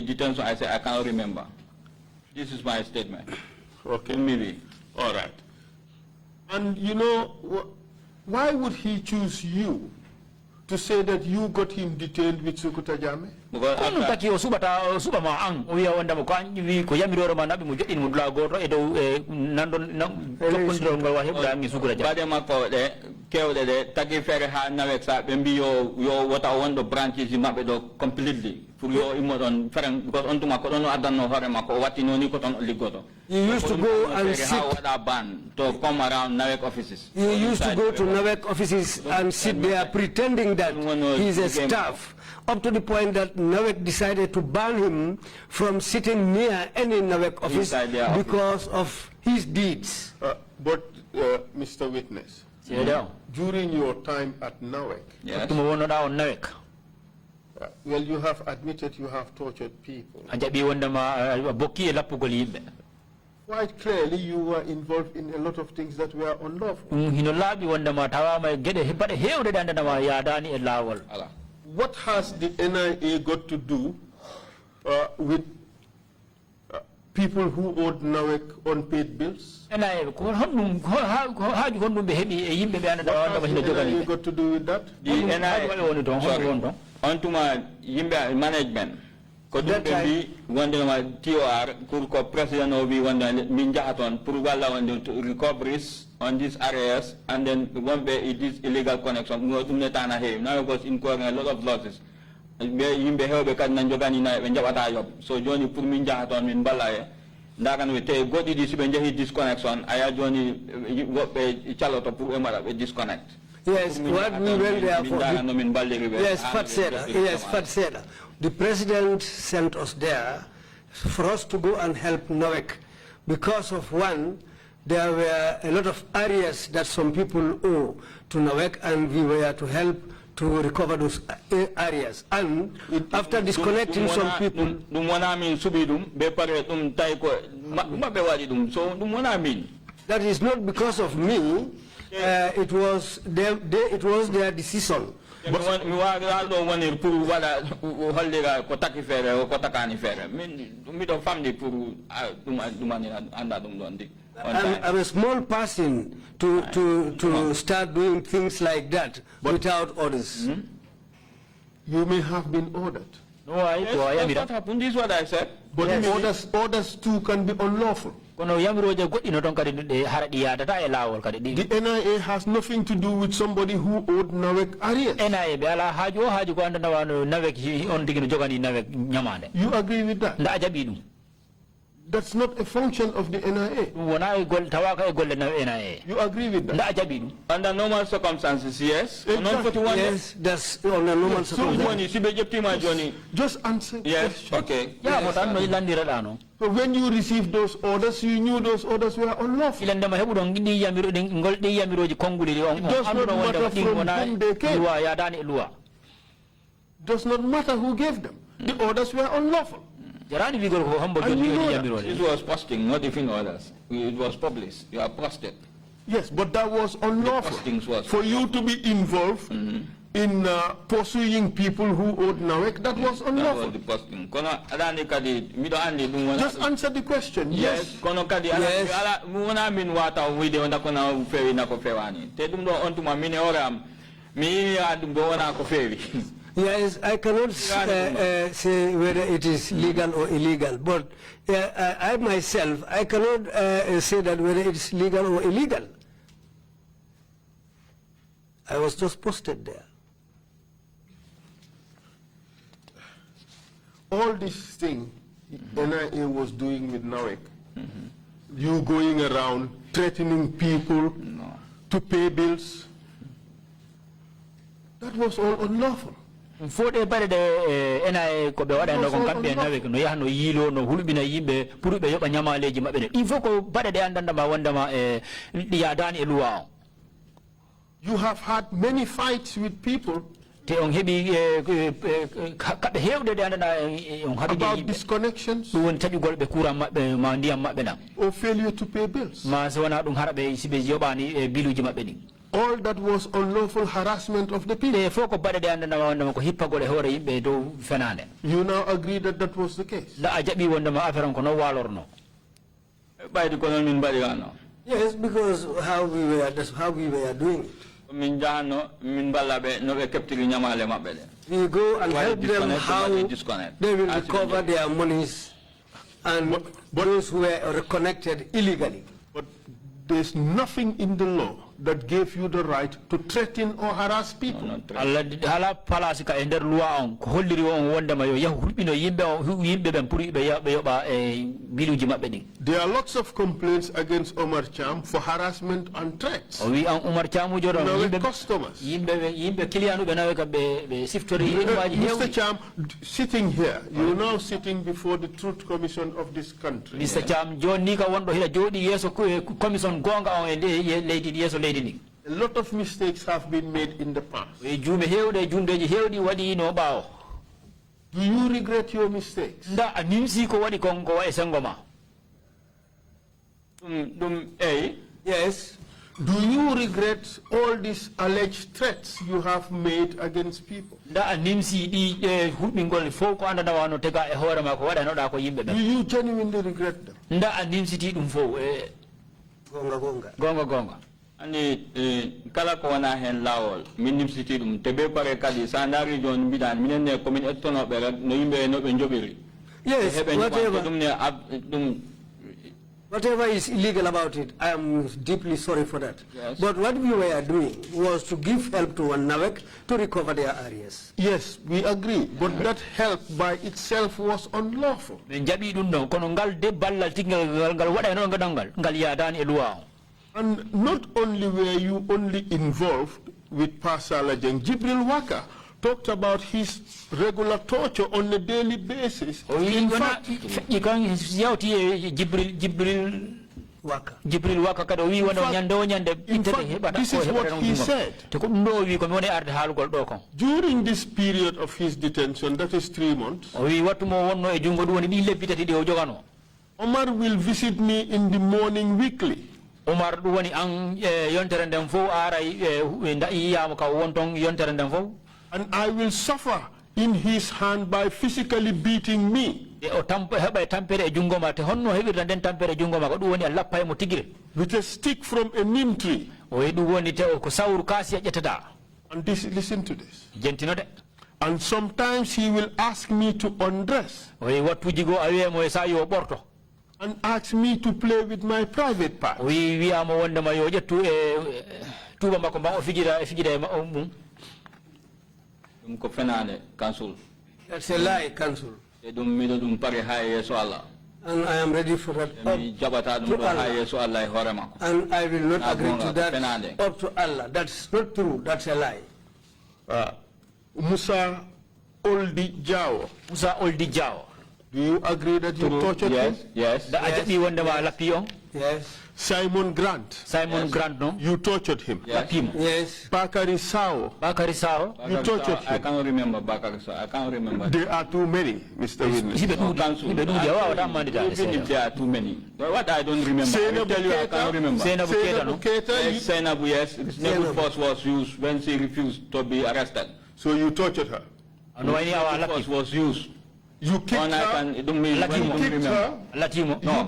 detention, I say I cannot remember. This is my statement. Okay, maybe. All right. And you know, why would he choose you to say that you got him detained with Sukuta Jame? Completely. You used to go and sit to come around NAWEC offices. You used to go to NAWEC offices and sit there pretending that he's a staff, up to the point that NAWEC decided to ban him from sitting near any NAWEC office because of his deeds. But Mr. Witness, during your time at NAWEC, well, you have admitted you have tortured people. Quite clearly, you were involved in a lot of things that were unlawful. What has the NIA got to do with people who owed NAWEC unpaid bills? What has the NIA got to do with that? The NIA, onto my management. Could be one day my TOR could president of one Minjaton, Purugala on the recoveries on these areas, and then one day it is illegal connection. Now it was incurring a lot of losses. So Johnny put Minjaton in Balaya. Nagan we take go to this disconnection. I Johnny Charlotte of Omar disconnect. Yes, what we went there for. Yes, Fatou. The president sent us there for us to go and help NAWEC because of one, there were a lot of areas that some people owe to NAWEC, and we were to help to recover those areas. And after disconnecting some people, that is not because of me. It was their decision. But I'm a small person to start doing things like that without orders. You may have been ordered. No, that's what happened. This is what I said. But yes. orders too can be unlawful. The NIA has nothing to do with somebody who owed NAWEC areas. You agree with that? That's not a function of the NIA. You agree with that? Under normal circumstances, yes. Exactly. Yes, that's under normal circumstances. Just answer. Yes, okay. So when you received those orders, you knew those orders were unlawful. It does not matter from whom they came. Does not matter who gave them. The orders were unlawful. It was posting, not even orders. It was published. You are posted. Yes, but that was unlawful. For you to be involved in pursuing people who owed Nawek, that was unlawful. Just answer the question. Yes. Yes, I cannot say whether it is legal or illegal, but I myself, I cannot say that whether it is legal or illegal. I was just posted there. All this thing NIA was doing with Nawek, you going around threatening people to pay bills, that was all unlawful. Fode bare de NIA ko be wada no kon kambe Nawek no yahno yilo no hulbina yimbe pour be yoba nyamaleji mabbe de il faut ko bare de andanda ma wanda ma ya dan e luwa. You have had many fights with people about disconnections or failure to pay bills. All that was unlawful harassment of the people. You now agree that that was the case? Yes, because that's how we were doing it. We go and help them how they will recover their monies and those who were connected illegally. But there's nothing in the law that gave you the right to threaten or harass people. There are lots of complaints against Omar Cham for harassment and threats. Customers. Mr. Cham, sitting here, you're now sitting before the Truth Commission of this country. Mr. Cham, A lot of mistakes have been made in the past. Do you regret your mistakes? Yes. Do you regret all these alleged threats you have made against people? Do you genuinely regret them? Gonga. Ani kala ko wana hen lawol minim siti dum tebe pare kadi sandari jon bidan minene ko min ettono be no yimbe no be jobiri. Yes, whatever is illegal about it, I am deeply sorry for that. Yes. But what we were doing was to give help to Nawek to recover their areas. Yes, we agree, but that help by itself was unlawful. And not only were you only involved with Pasalajeng, Jibril Waka talked about his regular torture on a daily basis. In fact, Jibril Waka this is what he said. During this period of his detention, that is 3 months, Omar will visit me in the morning weekly. Omar duwani ang yontere ndem fo aray yam ka wontong yontere ndem fo. And I will suffer in his hand by physically beating me. With a stick from a neem tree. And listen to this. And sometimes he will ask me to undress. And ask me to play with my private parts. That's a lie, Council. And I am ready for that up to Allah. And I will not agree to that up to Allah. That's not true. That's a lie. Musa Oldi Jao. Musa Oldi Jao. Do you agree that you tortured him? Yes. Yes. Simon Grant. Simon Grant, no? You tortured him. Yes. Bakari Sao. You tortured him. I can't remember Bakari Sao. I can't remember. There are too many, Mr. Witness. Even if there are too many. What I don't remember, I will tell you I can't remember. Senabu Keita. Senabu, yes. Naval force was used when she refused to be arrested. So you tortured her? Naval force was used. You kicked her? You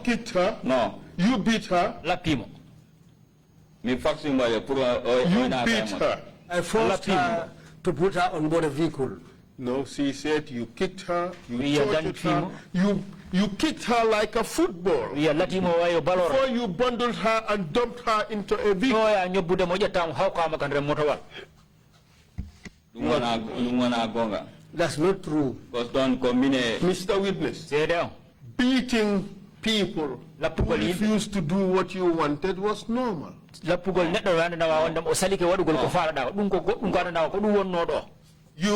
kicked her? No. You beat her? You beat her? I forced her to put her on board a vehicle. No, she said you kicked her, you tortured her, you kicked her like a football. Before you bundled her and dumped her into a vehicle. That's not true. Mr. Witness, beating people who refused to do what you wanted was normal. You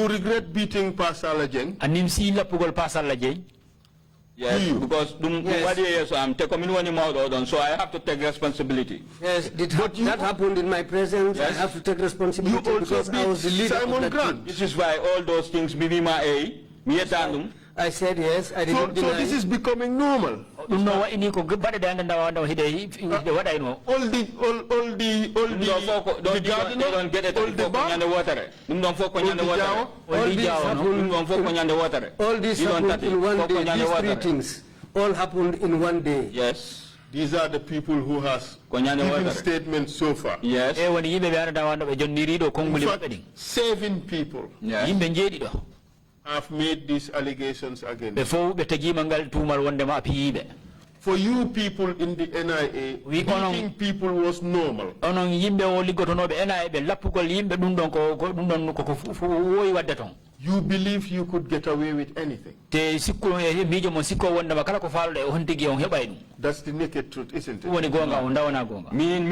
regret beating Pasal Ajeng? Yes, because so I have to take responsibility. Yes, that happened in my presence. Yes. I have to take responsibility because I was the leader Simon of Grant. This is why all those things I said yes, I didn't so deny. this is becoming normal. All the happened in one day. These three things all happened in one day. Yes. These are the people who has given statements so far. Yes. In fact, 7 people. Yes. Have made these allegations against. For you people in the NIA, beating people was normal. You believe you could get away with anything. That's the naked truth, isn't it? Me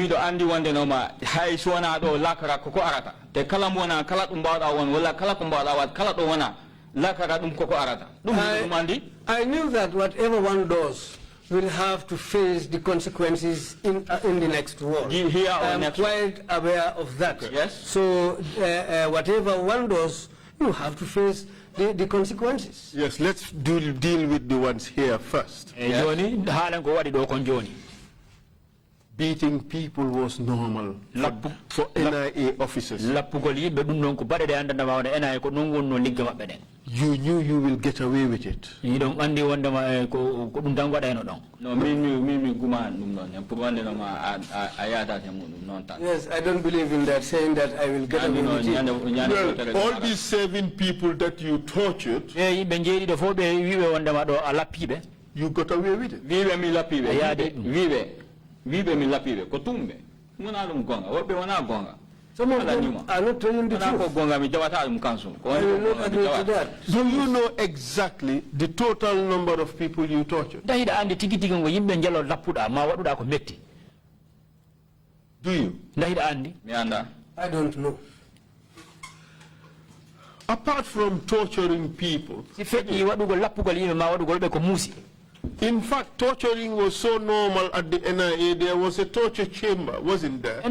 do andi wande no ma hay suwana do lakara koko arata te kala mona kala dum bawda won wala kala ko bawda wat kala do wona lakara dum koko arata dum andi. I knew that whatever one does will have to face the consequences in the next war. I am quite aware of that. Yes. So whatever one does, you have to face the consequences. Yes, let's deal with the ones here first. Yes. Beating people was normal for NIA officers. You knew you will get away with it. No, yes, I don't believe in that, saying that I will get away with it. Well, all these 7 people that you tortured, you got away with it. Some of them are not telling the truth. I will not agree to that. Do you know exactly the total number of people you tortured? Do you? I don't know. Apart from torturing people, in fact, torturing was so normal at the NIA, there was a torture chamber, wasn't there? The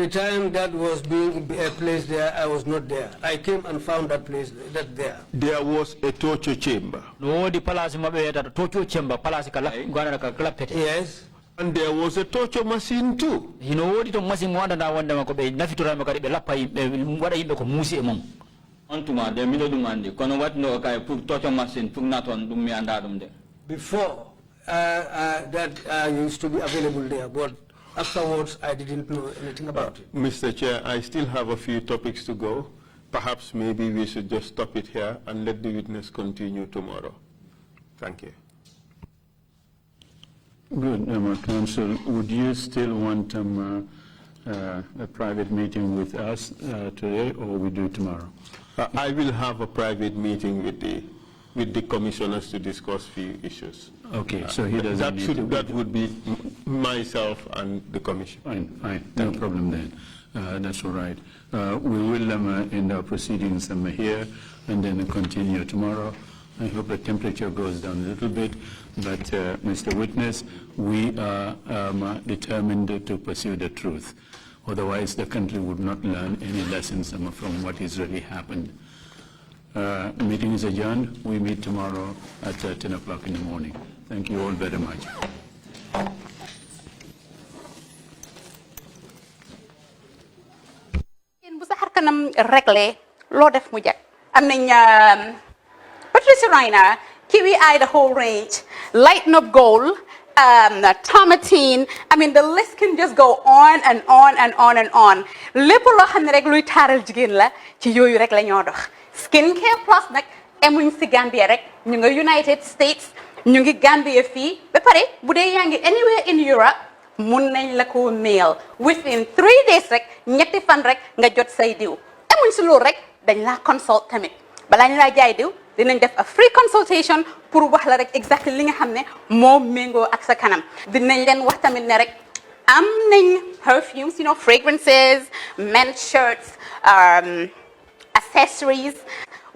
time that was being placed there, I was not there. I came and found that place there. There was a torture chamber. Yes. And there was a torture machine too. Before that used to be available there, but afterwards I didn't know anything about it. Mr. Chair, I still have a few topics to go. Perhaps maybe we should just stop it here and let the witness continue tomorrow. Thank you. Good, Counsel. Would you still want a private meeting with us today, or we do tomorrow? I will have a private meeting with the with the commissioners to discuss few issues. Okay, so he doesn't need to. That would be myself and the commission. Fine, no problem then. That's all right. We will end our proceedings here and then continue tomorrow. I hope the temperature goes down a little bit, but Mr. Witness, we are determined to pursue the truth. Otherwise, the country would not learn any lessons from what has really happened. Meeting is adjourned. We meet tomorrow at 10 o'clock in the morning. Thank you all very much. bu sa xar kanam réglé loo def mu jag am nañ Patricia Reiner Kiwi Eye the whole range Lighten Up Gold Tomatine I mean the list can just go on and on and on and on lépp loo xam ne rek luy taaral jigéen la ci yooyu rek la ñoo dox Skincare Plus nag emuñ si Gambia rek ñu nga United States ñu ngi Gambia fii ba pare bu dee yaa ngi anywhere in Europe mun nañ la ko mail within 3 days rek ñetti fan rek nga jot say diw emuñ si loolu rek dañ laa consult tamit balaa ñu laa jaay diw dinañ def a free consultation pour wax la rek exactly li nga xam ne moo méngoo ak sa kanam dinañ leen wax tamit ne rek am nañ perfumes you know fragrances men's shirts accessories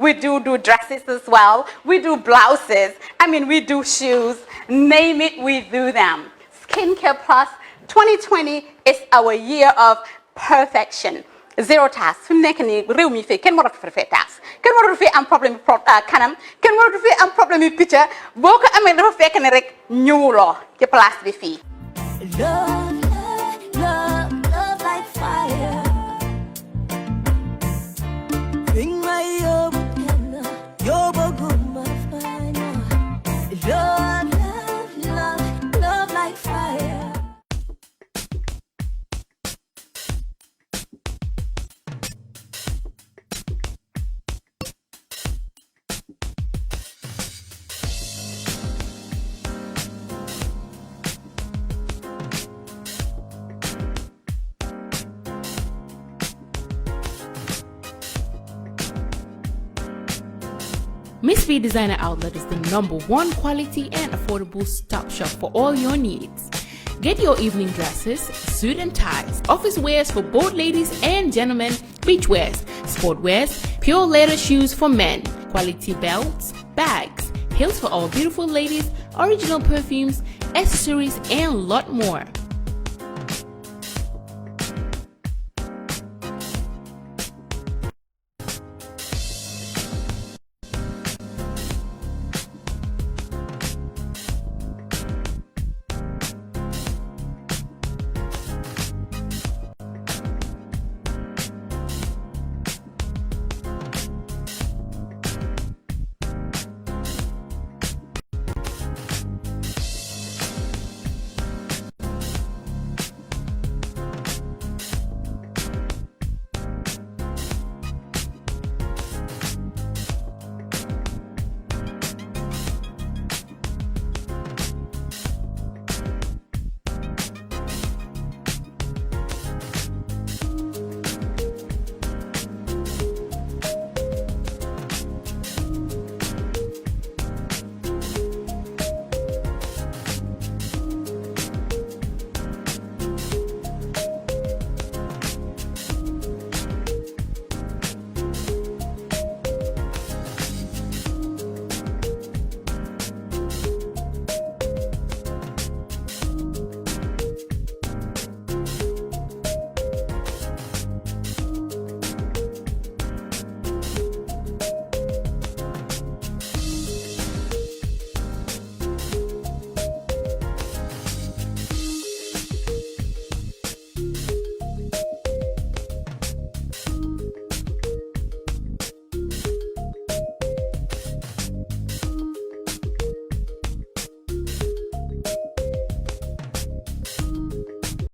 we do dresses as well we do blouses I mean we do shoes name it we do them Skincare Plus 2020 is our year of perfection. Zero tax. Fi mu nekk nii réew mi fii kenn waratu fi tax kenn waratu fi am problème kanam kenn waratu fi am problème picture boo ko amee dafa fekk ne rek ñëwuloo ci place bi fii. Love like fire. Bring my yobo guma fire. Love like fire. Miss V Designer Outlet is the #1 quality and affordable stop shop for all your needs. Get your evening dresses, suit and ties, office wears for both ladies and gentlemen, beach wears, sport wears, pure leather shoes for men, quality belts, bags, heels for all beautiful ladies, original perfumes, accessories, and a lot more.